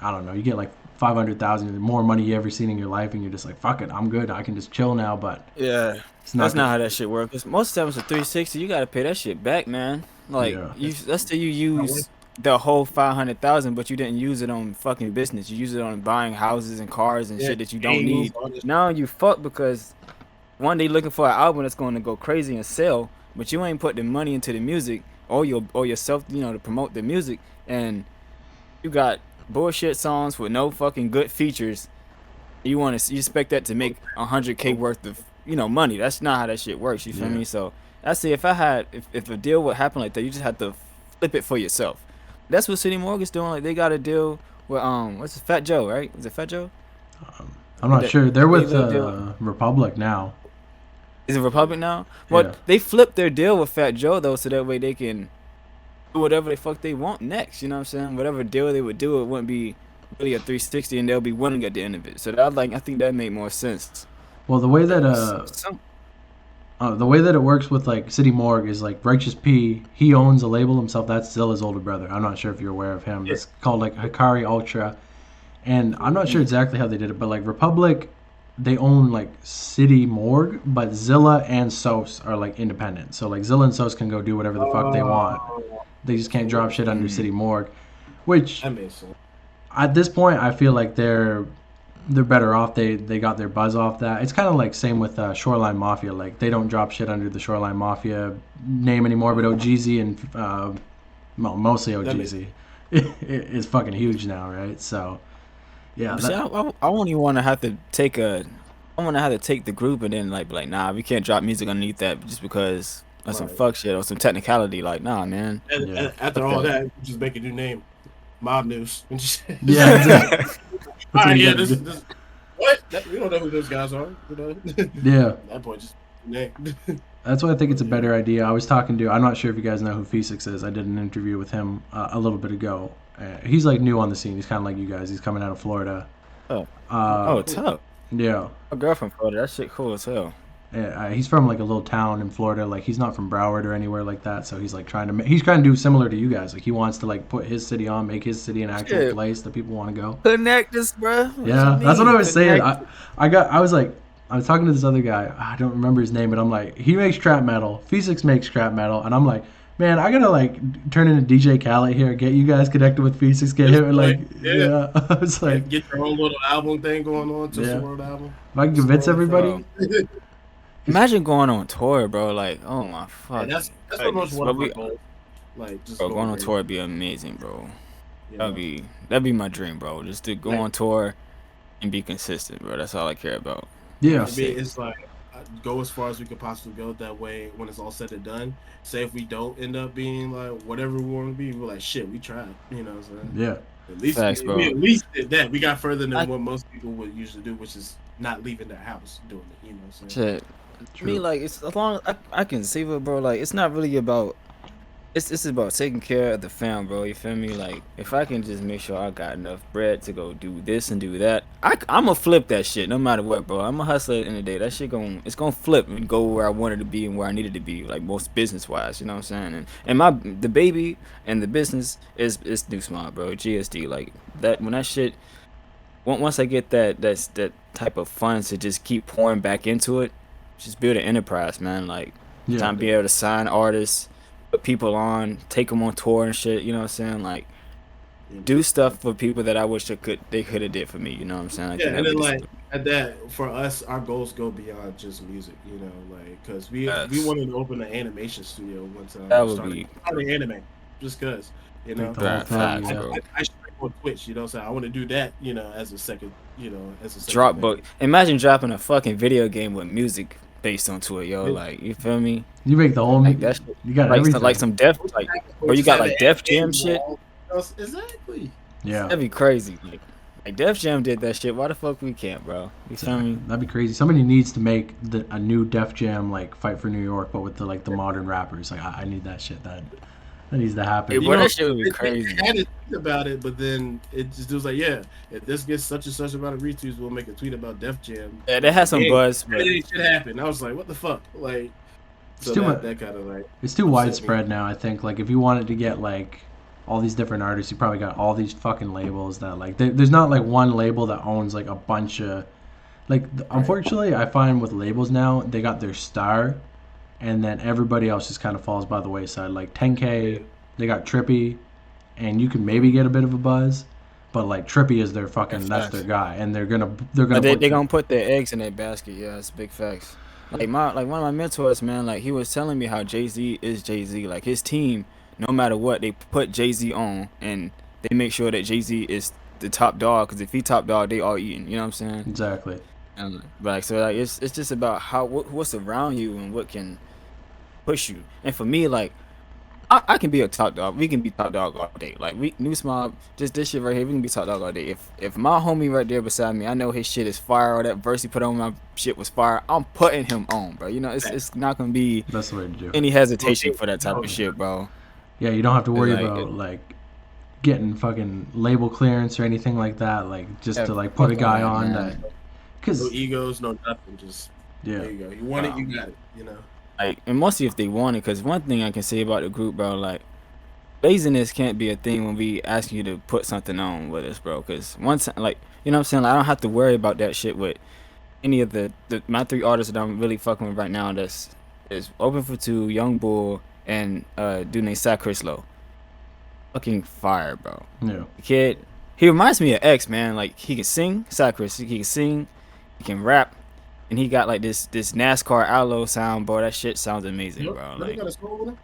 I don't know, you get like 500,000 more money you ever seen in your life, and you're just like, fuck it, I'm good. I can just chill now. But Yeah, it's not. that's not how that shit works. 'Cause most times with 360, you gotta pay that shit back, man. Like Yeah. let's say you use the whole 500,000, but you didn't use it on fucking business. You use it on buying houses and cars and shit that you don't need. Now you fuck because one day looking for an album that's going to go crazy and sell, but you ain't put the money into the music or yourself, to promote the music, and you got bullshit songs with no fucking good features. You expect that to make 100K worth of money. That's not how that shit works. You feel me? So I say if a deal would happen like that, you just have to flip it for yourself. That's what City Morgan's doing. Like they got a deal with what's it, Fat Joe, right? Is it Fat Joe? I'm not sure. They're with deal. Republic now. Is it Republic now? Well, Yeah. they flipped their deal with Fat Joe though, so that way they can do whatever the fuck they want next. You know what I'm saying? Whatever deal they would do, it wouldn't be really a 360, and they'll be winning at the end of it. So that I think that made more sense. Well, the way that Some, the way that it works with like City Morgue is like Righteous P. He owns a label himself. That's Zilla's older brother. I'm not sure if you're aware of him. It's called like Hikari Ultra, and I'm not sure exactly how they did it, but like Republic, they own like City Morgue, but Zilla and Sos are like independent. So like Zilla and Sos can go do whatever the fuck they want. They just can't drop shit under City Morgue, which That makes sense. at this point I feel like they're better off. They got their buzz off that. It's kind of like same with Shoreline Mafia. Like they don't drop shit under the Shoreline Mafia name anymore, but OGZ and well, mostly OGZ is fucking huge now, right? So yeah, see, I won't even want to have to take I want to have to take the group and then like be like, nah, we can't drop music underneath that just because of some fuck shit or some technicality. Like, nah, man. And after all that, you just make a new name, Mob News. yeah, exactly. All right, yeah, That's this what? We don't know who those guys are. You know? yeah. At that point, just name. That's why I think it's a better idea. I was talking to, I'm not sure if you guys know who Phoenix is. I did an interview with him a little bit ago. He's like new on the scene. He's kind of like you guys. He's coming out of Florida. Oh, tough. Yeah. A girl from Florida. That shit cool as hell. He's from like a little town in Florida. Like he's not from Broward or anywhere like that. So he's like he's trying to do similar to you guys. Like he wants to like put his city on, make his city an actual place that people want to go. Connect us, bro. Yeah, that's what I was saying. I was talking to this other guy. I don't remember his name, but I'm like, he makes trap metal. Phoenix makes trap metal, and I'm like, man, I gotta like turn into DJ Khaled here, get you guys connected with Phoenix, get him like, yeah. I was like, get your own little album thing going on, just a world album. If I can convince everybody. Imagine going on tour, bro. Like, oh my fuck. Yeah, that's what most one of my goals. Like, just bro, going on tour would be amazing, bro. That'd be my dream, bro. Just to go on tour and be consistent, bro. That's all I care about. Yeah. It's like go as far as we could possibly go. That way, when it's all said and done, say if we don't end up being like whatever we want to be, we're like, shit, we tried. You know what I'm saying? Yeah. At least, facts, bro. We at least did that. We got further than what most people would usually do, which is not leaving their house doing it. You know what I'm saying? Shit. I mean, like, it's as long as I can see it, bro. Like, it's not really about. It's about taking care of the fam, bro. You feel me? Like, if I can just make sure I got enough bread to go do this and do that, I'ma flip that shit no matter what, bro. I'm a hustler at the end of the day. That shit it's gonna flip and go where I wanted to be and where I needed to be, like most business wise. You know what I'm saying? And the baby and the business is NOO Small, bro. GSD, like that. When that shit, once I get that type of funds to just keep pouring back into it, just build an enterprise, man. Like, time to be able to sign artists, put people on, take them on tour and shit. You know what I'm saying? Like, do stuff for people that I wish they could have did for me. You know what I'm saying? Like, yeah, and then like at that, for us, our goals go beyond just music. You know, like because we wanted to open an animation studio one time. That would be anime, just cause you know. I stream on Twitch. You know, so I want to do that. You know, as a second. You know, as a second drop book. Imagine dropping a fucking video game with music based onto it, yo. Like, you feel me? You make the whole like that shit. You got like everything. Like some Def, like, or you got like Def Jam shit. Exactly. Yeah. That'd be crazy. Like Def Jam did that shit. Why the fuck we can't, bro? You feel me? That'd be crazy. Somebody needs to make a new Def Jam like Fight for New York, but with the modern rappers. Like I need that shit. That needs to happen. Hey, that shit would be crazy. I had to think about it, but then it was like, yeah, if this gets such and such amount of retweets, we'll make a tweet about Def Jam. Yeah, that has some buzz. But it ain't shit happen. I was like, what the fuck? Like, so that kind of like. It's too widespread now. I think like if you wanted to get like all these different artists, you probably got all these fucking labels that like there's not like one label that owns like a bunch of like. Unfortunately, I find with labels now they got their star. And then everybody else just kind of falls by the wayside. Like 10K, they got Trippy, and you can maybe get a bit of a buzz, but like Trippy is their fucking that's their guy, and they're gonna put their eggs in that basket. Yeah, it's big facts. Like one of my mentors, man, like he was telling me how Jay-Z is Jay-Z. Like his team, no matter what, they put Jay-Z on, and they make sure that Jay-Z is the top dog. Because if he top dog, they all eating. You know what I'm saying? Exactly. And like so, like it's just about what's around you and what can push you. And for me, like I can be a top dog. We can be top dog all day. Like NOO Small, just this shit right here, we can be top dog all day. If my homie right there beside me, I know his shit is fire, or that verse he put on my shit was fire, I'm putting him on, bro. You know, it's not gonna be that's the way to do any hesitation for that type of shit, bro. Yeah, you don't have to worry Like, about like getting fucking label clearance or anything like that. Like just yeah, to like put fuck a all guy that, on that, man. No because egos, no nothing. Just yeah, there you go. You want it, you got it. You know. Like, and mostly if they want it, because one thing I can say about the group, bro, like, laziness can't be a thing when we ask you to put something on with us, bro. Because once, like, you know what I'm saying? Like, I don't have to worry about that shit with any of my 3 artists that I'm really fucking with right now. That's is Open for Two, Young Bull, and dude named Sack Chris Low. Fucking fire, bro. yeah. The kid, he reminds me of X, man. Like, he can sing, Sack Chris. He can sing, he can rap, and he got like this NASCAR Allo sound, bro. That shit sounds amazing, You bro. know, he Like, got a school with him?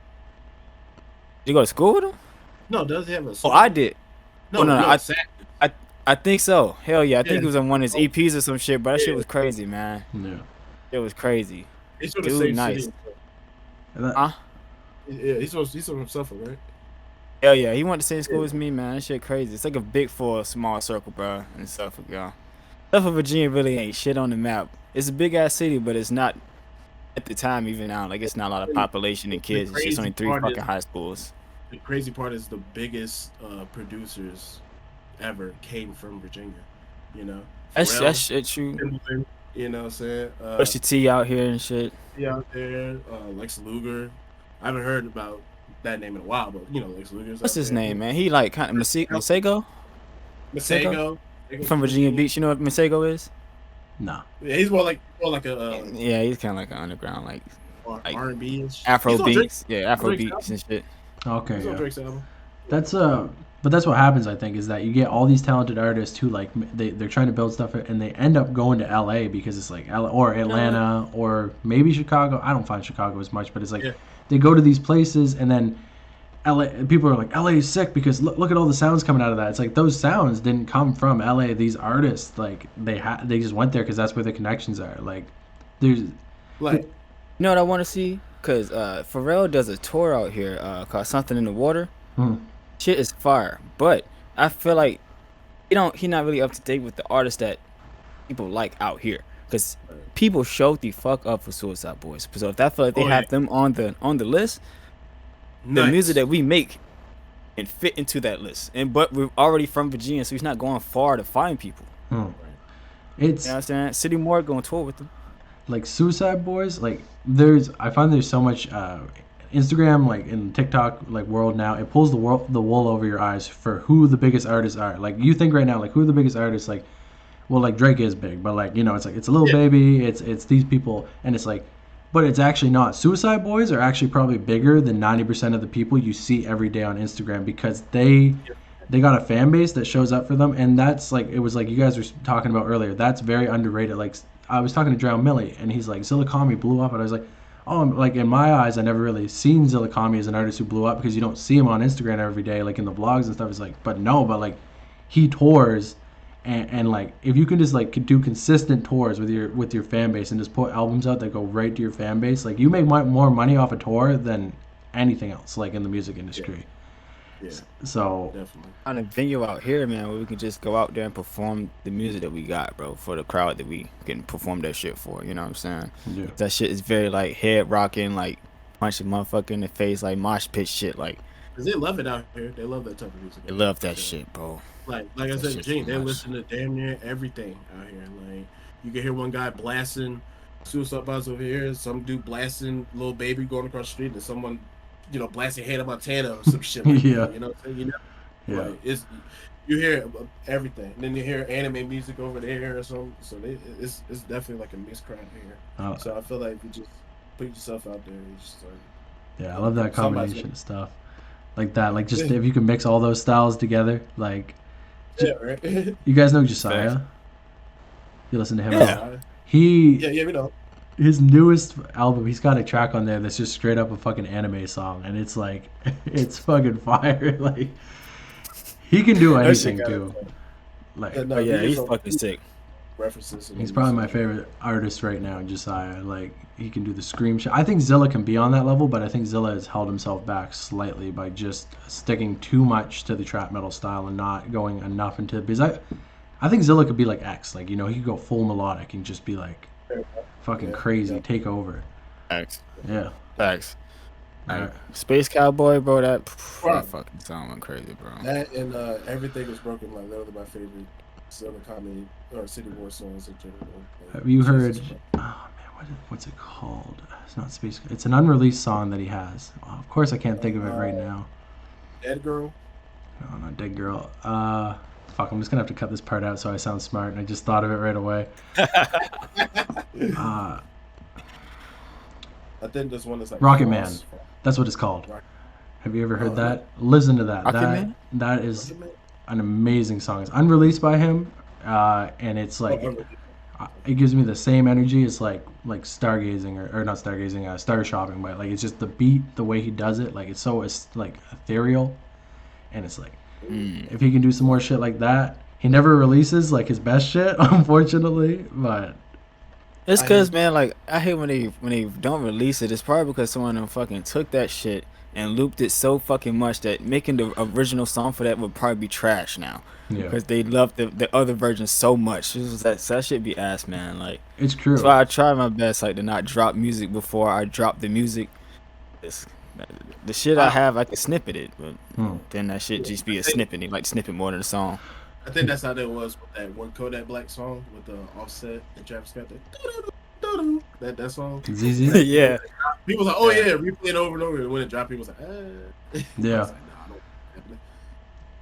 you go to school with him? No, does he have a Oh, song? I did. Oh No, no, no, no, Sack. I, I think so. Hell yeah, I Yeah, think it was on one of his EPs or some shit. But that shit yeah. was crazy, man. Yeah. It was crazy. He's from the Dude, same nice. city. And that, Huh? Yeah, he's from Suffolk, right? Hell yeah, he went to the same school as me, man. That shit crazy. It's like a big for a small circle, bro. In Suffolk, y'all. Suffolk, Virginia really ain't shit on the map. It's a big ass city, but it's not at the time even now. Like, it's not a lot of population and kids. It's just only 3 part is- fucking high schools. The crazy part is the biggest producers ever came from Virginia. You know, That's Pharrell, shit true. Timbaland, you know what I'm saying? Push the T out here and shit. He out there, Lex Luger. I haven't heard about that name in a while, but you know, Lex Luger's What's out his there. name, man? He like kind of Masego Masego. from Virginia Beach. You know what Masego is? nah. Yeah, he's more like a Yeah, he's kind of like an underground, like R&B Afro He's on Drake- beats. Yeah, Afro Drake's beats and shit. Okay. He's on Yeah. Drake's album. That's but that's what happens. I think is that you get all these talented artists who like they're trying to build stuff and they end up going to L.A. because it's like or Atlanta or maybe Chicago. I don't find Chicago as much, but it's like they go to these places and then LA people are like LA is sick because look at all the sounds coming out of that. It's like those sounds didn't come from LA. These artists like they just went there because that's where the connections are. Like there's Like You know what I want to see? Cause Pharrell does a tour out here called Something in the Water. Shit is fire, but I feel like he not really up to date with the artists that people like out here. Cause people show the fuck up for Suicide Boys. So if I feel like they have them on the list, the music that we make and fit into that list. But we're already from Virginia, so he's not going far to find people. it's You know what I'm saying? City Morgue going tour with them. like Suicide Boys. Like I find there's so much Instagram like in TikTok like world now. It pulls the wool over your eyes for who the biggest artists are. Like you think right now like who are the biggest artists like. Well, like Drake is big, but like it's like it's a little baby. It's these people, and it's like, but it's actually not. Suicide Boys are actually probably bigger than 90% of the people you see every day on Instagram because they got a fan base that shows up for them, and that's like it was like you guys were talking about earlier. That's very underrated. Like I was talking to Drown Millie, and he's like Zilla Kami blew up, and I was like, oh, like in my eyes, I never really seen Zilla Kami as an artist who blew up because you don't see him on Instagram every day, like in the vlogs and stuff. It's like, but like he tours. And like if you can just like do consistent tours with your fan base and just put albums out that go right to your fan base, like you make more money off a tour than anything else like in the music industry. Yeah. So Definitely. On a venue out here, man, where we can just go out there and perform the music that we got, bro, for the crowd that we can perform that shit for. You know what I'm saying? yeah. That shit is very like head rocking, like punch a motherfucker in the face, like mosh pit shit. Like Cause they love it out here. They love that type of music. they love that shit, bro. Like I That said, shit's Gene, they nice. listen to damn near everything out here. Like you can hear one guy blasting Suicide Boys over here, some dude blasting Lil Baby going across the street, and someone, blasting Hannah Montana or some shit. Like Yeah. that, you know what I'm saying? Yeah. Like, you hear everything. And then you hear anime music over there or something. So it's definitely like a mixed crowd here. So I feel like you just put yourself out there. You just like, Yeah, I love that Somebody's combination of stuff. Like that, like just if you can mix all those styles together, like yeah, right. you guys know Josiah. You listen to him? Yeah. Yeah, we know. His newest album, he's got a track on there that's just straight up a fucking anime song, and it's like it's fucking fire. Like he can do That shit anything got too. Like No, Oh yeah, he he's is fucking sick. references. and he's probably my music. favorite artist right now, Josiah. Like he can do the scream shit. I think Zilla can be on that level, but I think Zilla has held himself back slightly by just sticking too much to the trap metal style and not going enough into because I think Zilla could be like X. Like he could go full melodic and just be like fucking crazy, take over. Facts. Yeah. Facts. Like Space Cowboy, bro. That Right. fucking song went crazy, bro. That and Everything Was Broken. Like those are my favorite Southern comedy or City War songs in general. Like, Have you heard? Jesus Christ. Oh man, what's it called? It's not Space. It's an unreleased song that he has. Oh, of course, I can't think of it right now. Dead Girl? No, not Dead Girl. Fuck, I'm just gonna have to cut this part out so I sound smart, and I just thought of it right away. I think this one is like Rocket Man. That's what it's called. Have you ever heard that? Listen to that. Rocket Man? That is an amazing song. It's unreleased by him, and it's like it gives me the same energy as like stargazing or not stargazing, star shopping. But like it's just the beat, the way he does it, like it's so like ethereal, and it's like if he can do some more shit like that. He never releases like his best shit, unfortunately, but. It's cause man, like I hate when they don't release it. It's probably because someone done fucking took that shit and looped it so fucking much that making the original song for that would probably be trash now. Yeah. Because they love the other version so much. That shit be ass, man. Like it's true. That's why I try my best like to not drop music before I drop the music. The shit I have, I can snippet it, but then that shit just be a snippet. Like snippet more than a song. I think that's how that was with that one Kodak Black song with the Offset and Travis Scott. That song. ZZ? Yeah. People was like, oh yeah, replay it over and over. And when it dropped, people was like, yeah. Was like, nah,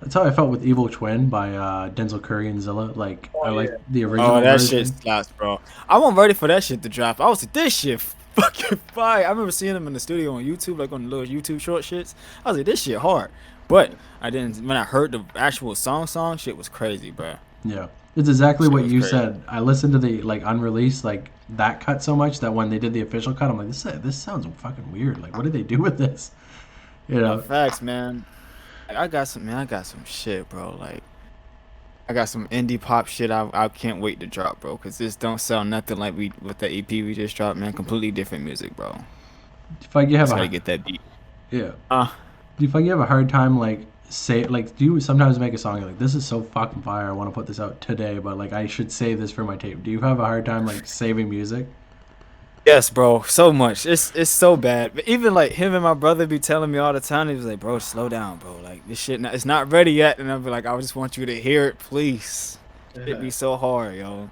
that's how I felt with Evil Twin by Denzel Curry and Zilla. Like I like the original. Oh, that version. shit slaps, bro. I wasn't ready for that shit to drop. I was like, this shit fucking fire. I remember seeing them in the studio on YouTube, like on the little YouTube short shits. I was like, this shit hard. But I didn't. When I heard the actual song, shit was crazy, bro. Yeah, it's exactly what you crazy. said. I listened to the like unreleased like that cut so much that when they did the official cut, I'm like, this sounds fucking weird. Like, what did they do with this? You know, facts, man. Like, I got some shit, bro. Like, I got some indie pop shit. I can't wait to drop, bro. Cause this don't sound nothing like with the EP we just dropped, man. Completely different music, bro. If I have gotta get that beat. Yeah. Do you have a hard time do you sometimes make a song you're like, this is so fucking fire, I want to put this out today, but like I should save this for my tape? Do you have a hard time like saving music? Yes, bro, so much. It's so bad. But even like him and my brother be telling me all the time, he was like, bro, slow down, bro. Like this shit, it's not ready yet. And I'll be like, I just want you to hear it, please. It'd be so hard, yo.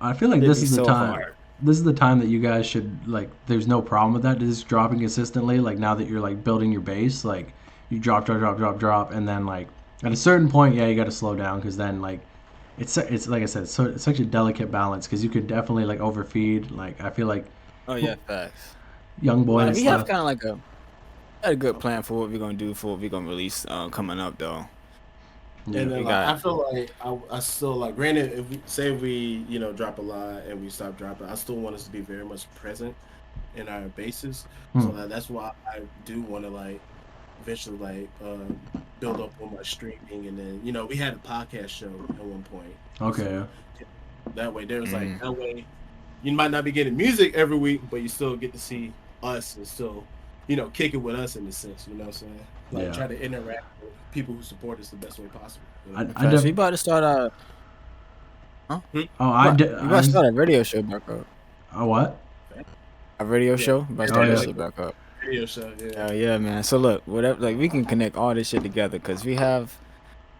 I feel like this is the time. Hard. This is the time that you guys should like. There's no problem with that. Just dropping consistently. Like now that you're like building your base, like you drop, and then like at a certain point, yeah, you got to slow down because then like it's like I said, it's such a delicate balance because you could definitely like overfeed. Like I feel like. Oh yeah, facts. Young boy. We have kind of like a good plan for what we're gonna do for what we're gonna release coming up though. Yeah, and then, I feel like I still like. Granted, if we drop a lot and we stop dropping, I still want us to be very much present in our bases. So that's why I do want to like eventually like build up on my streaming, and then we had a podcast show at one point. Okay. So, that way, there's like that way, you might not be getting music every week, but you still get to see us and still kick it with us in the sense. You know what I'm saying? Like try to interact with people who support us the best way possible. We about to start we about to start a radio show back up. A what? A radio show? About to start that shit back up. Radio show, yeah. Yeah, man. So look, whatever, like we can connect all this shit together because we have.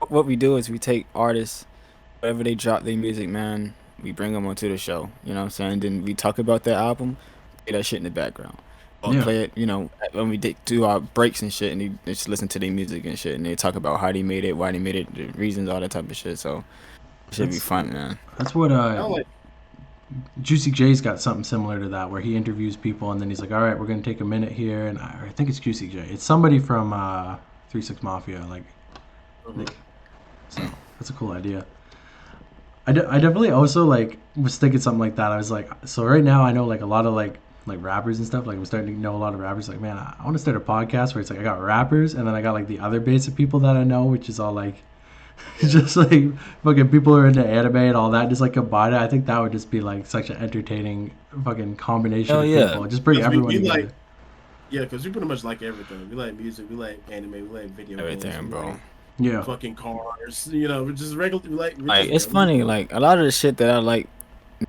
What we do is we take artists, wherever they drop their music, man. We bring them onto the show. You know what I'm saying? Then we talk about their album, play that shit in the background. Or play it, when we do our breaks and shit, and they just listen to their music and shit, and they talk about how they made it, why they made it, the reasons, all that type of shit. So it should be fun, man. That's what Juicy J's got something similar to that, where he interviews people, and then he's like, "All right, we're gonna take a minute here," and I think it's Juicy J. It's somebody from 3-6 Mafia, so that's a cool idea. I definitely also was thinking something like that. I was like, so right now I know a lot of like rappers and stuff. Like I'm starting to know a lot of rappers. Like, man, I want to start a podcast where it's like I got rappers and then I got like the other base of people that I know, which is all like just like fucking people who are into anime and all that. Just like combine it. I think that would just be like such an entertaining fucking combination of people. Just bring everyone together. Because we pretty much like everything. We like music. We like anime. We like video games. Everything, bro. Yeah. Fucking cars. Just regular. Like it's funny. Like a lot of the shit that I like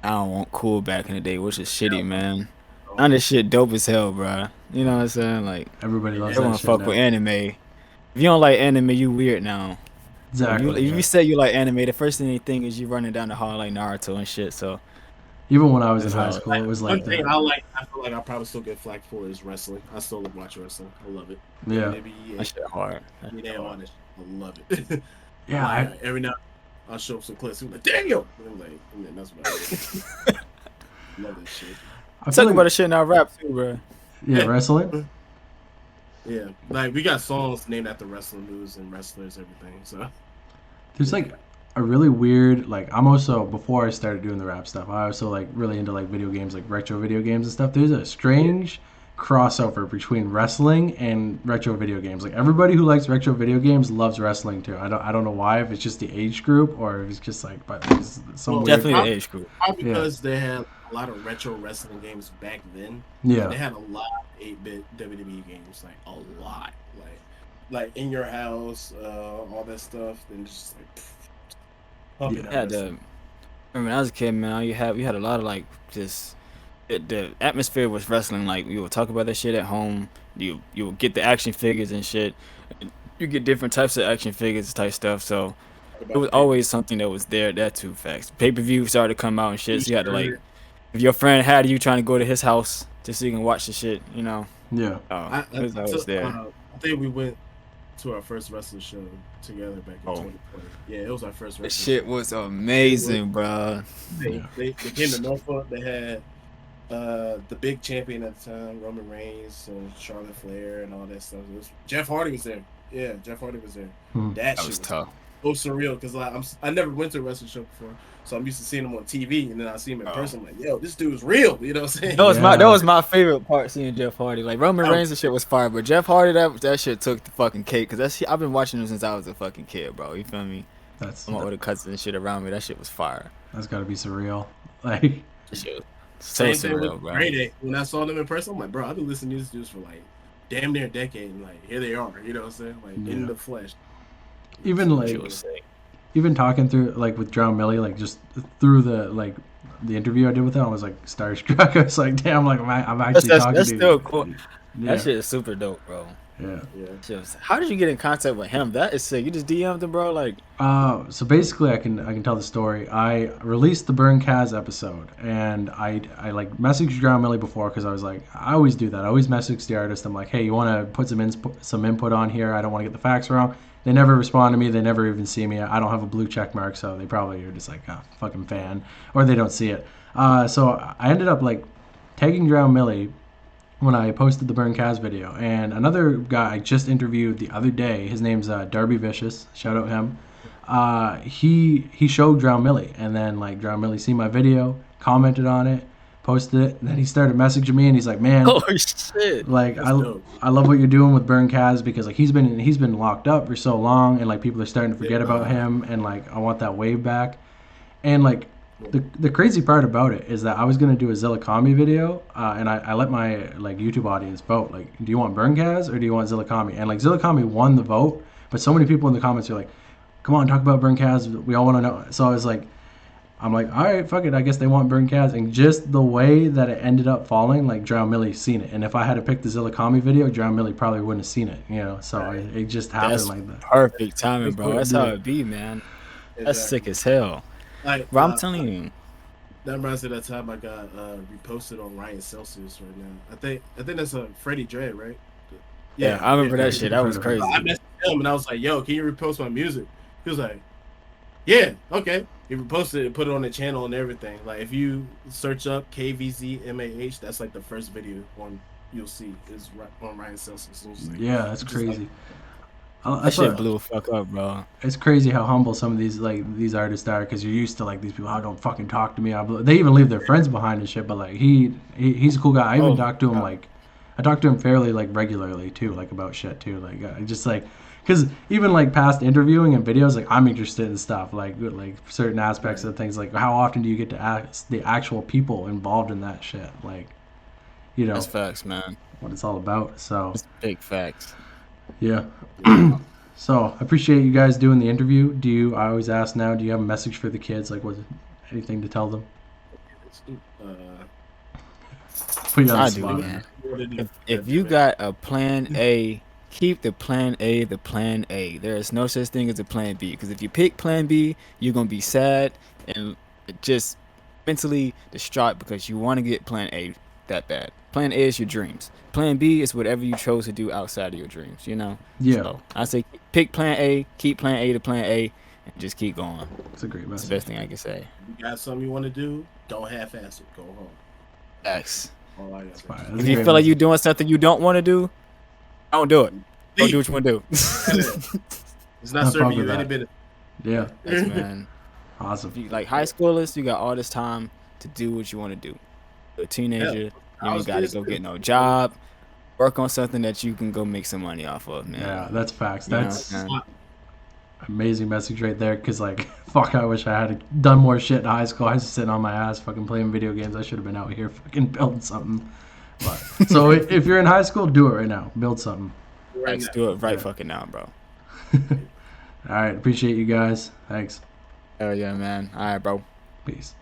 now won't cool back in the day, which is shitty, man. And this shit dope as hell, bro. You know what I'm saying? Like, Everybody loves everyone that shit fuck now. with anime. If you don't like anime, you weird now. Exactly. If you say you like anime, the first thing they think is you running down the hall like Naruto and shit. So Even when I was in that's high how. school, it was One like thing the I feel like I probably still get flack for is wrestling. I still watch wrestling. I love it. yeah. That shit hard. That shit They hard. on it. I love it. Yeah, like, every now I'll show up some clips. I'm like, damn yo! And I'm like, and then that's what I do. Love that shit. I feel Talk like about the shit in our rap too, bro. yeah, wrestling. Yeah, like we got songs named after wrestling moves and wrestlers, everything. So There's like a really weird like I'm also before I started doing the rap stuff, I also like really into like video games, like retro video games and stuff. There's a strange crossover between wrestling and retro video games. Like everybody who likes retro video games loves wrestling too. I don't know why, if it's just the age group or if it's just like but it's some Well, weird Definitely the age group. probably because they had a lot of retro wrestling games back then. yeah. They had a lot of 8-bit WWE games, like a lot, like in your house, all that stuff. Then just like pumping Yeah, remember when I was a kid, man, we had a lot of like just the atmosphere was wrestling. Like we would talk about that shit at home. You would get the action figures and shit. You get different types of action figures type stuff. So it was always something that was there. That too facts. Pay-per-view started to come out and shit. So you had to like, if your friend had you trying to go to his house just so you can watch the shit, you know. Yeah. It was always there. I think we went to our first wrestling show together back in 2020. Yeah, it was our first That wrestling shit was amazing, bro. They came to Norfolk. They had the big champion at the time, Roman Reigns, and Charlotte Flair, and all that stuff. Jeff Hardy was there. Yeah, Jeff Hardy was there. That shit was tough. So surreal because like I never went to a wrestling show before, so I'm used to seeing him on TV, and then I see him in person. I'm like, yo, this dude's real. You know what I'm saying? That was my favorite part, seeing Jeff Hardy. Like Roman Reigns and shit was fire, but Jeff Hardy, that shit took the fucking cake. Cause I've been watching him since I was a fucking kid, bro. You feel me? My older cousins and shit around me. That shit was fire. That's gotta be surreal. Like that shit was so surreal, bro. When I saw them in person, I'm like, bro, I've been listening to these dudes for like damn near a decade, and like here they are. You know what I'm saying? Like in the flesh. Even talking through like with Drown Millie, like just through the interview I did with him, I was like starstruck. I was like, damn, like I'm actually talking that's to still you. Cool. Yeah. That shit is super dope, bro. Yeah. How did you get in contact with him? That is sick. You just DM'd him, bro. Like, so basically, I can tell the story. I released the Burn Kaz episode, and I like messaged Drown Millie before because I was like, I always do that. I always message the artist. I'm like, hey, you want to put some input on here? I don't want to get the facts wrong. They never respond to me. They never even see me. I don't have a blue check mark, so they probably are just like, oh, fucking fan, or they don't see it. So I ended up like tagging Drown Millie when I posted the Burn Kaz video. And another guy I just interviewed the other day, his name's Darby Vicious. Shout out him. He showed Drown Millie, and then like Drown Millie seen my video, commented on it, posted it, and then he started messaging me, and he's like, man, oh shit, like I love what you're doing with Burn Kaz, because like he's been locked up for so long, and like people are starting to forget about him, and like I want that wave back. And like the crazy part about it is that I was gonna do a Zillakami video, and I let my like YouTube audience vote. Like, do you want Burn Kaz or do you want Zillakami? And like Zillakami won the vote, but so many people in the comments are like, come on, talk about Burn Kaz. We all want to know. So I was like, I'm like, all right, fuck it. I guess they want Burn Kaz. And just the way that it ended up falling, like Drown Millie's seen it. And if I had to pick the Zillakami video, Drown Millie probably wouldn't have seen it. You know, so it just happened like that. Perfect timing, bro. That's how it be, man. That's sick as hell. Like, bro, I'm telling you. That reminds me of that time I got reposted on Ryan Celsius right now. I think that's a Freddie Dre, right? Yeah, I remember that shit. That was crazy. I messaged him and I was like, yo, can you repost my music? He was like, yeah, okay. He reposted it and put it on the channel and everything. Like, if you search up KVZMAH, that's like the first video one you'll see is on Ryan Celsius. Like, yeah, that's crazy. That shit blew the fuck up, bro. It's crazy how humble some of these artists are, because you're used to like these people, oh, don't fucking talk to me. They even leave their friends behind and shit. But like he's a cool guy. I even talked to him I talked to him fairly like regularly too, like about shit too. Like I just like, because even like past interviewing and videos, like I'm interested in stuff like certain aspects of things. Like, how often do you get to ask the actual people involved in that shit? Like, you know, that's facts, man. What it's all about. So it's big facts. Yeah. So I appreciate you guys doing the interview. I always ask now, do you have a message for the kids? Like, was it anything to tell them? Put you on the I do, spot. man. If you got a plan A, keep the plan A the plan A. There is no such thing as a plan B. Because if you pick plan B, you're gonna be sad and just mentally distraught because you want to get plan A that bad. Plan A is your dreams. Plan B is whatever you chose to do outside of your dreams. You know. Yeah. So I say pick plan A, keep plan A to plan A, and just keep going. It's a great That's message. the best thing I can say. You got something you want to do? Don't half-ass it. Go home. X. All I got. Fire. That's If a you great feel like message. you're doing something you don't want to do, don't do it. Don't do what you want to do. It's not I serving fuck you with any that. benefit. Yeah. Yes, man. Awesome. If you, like high schoolers, you got all this time to do what you want to do. You're a teenager, you ain't got to go get no job. Work on something that you can go make some money off of, man. Yeah, that's facts. You know, That's man. amazing message right there. Cause like, fuck, I wish I had done more shit in high school. I was sitting on my ass, fucking playing video games. I should have been out here fucking building something. But so if you're in high school, do it right now. Build something. Right X, now. do it right fucking now, bro. All right, appreciate you guys. Thanks. Hell yeah, man. All right, bro. Peace.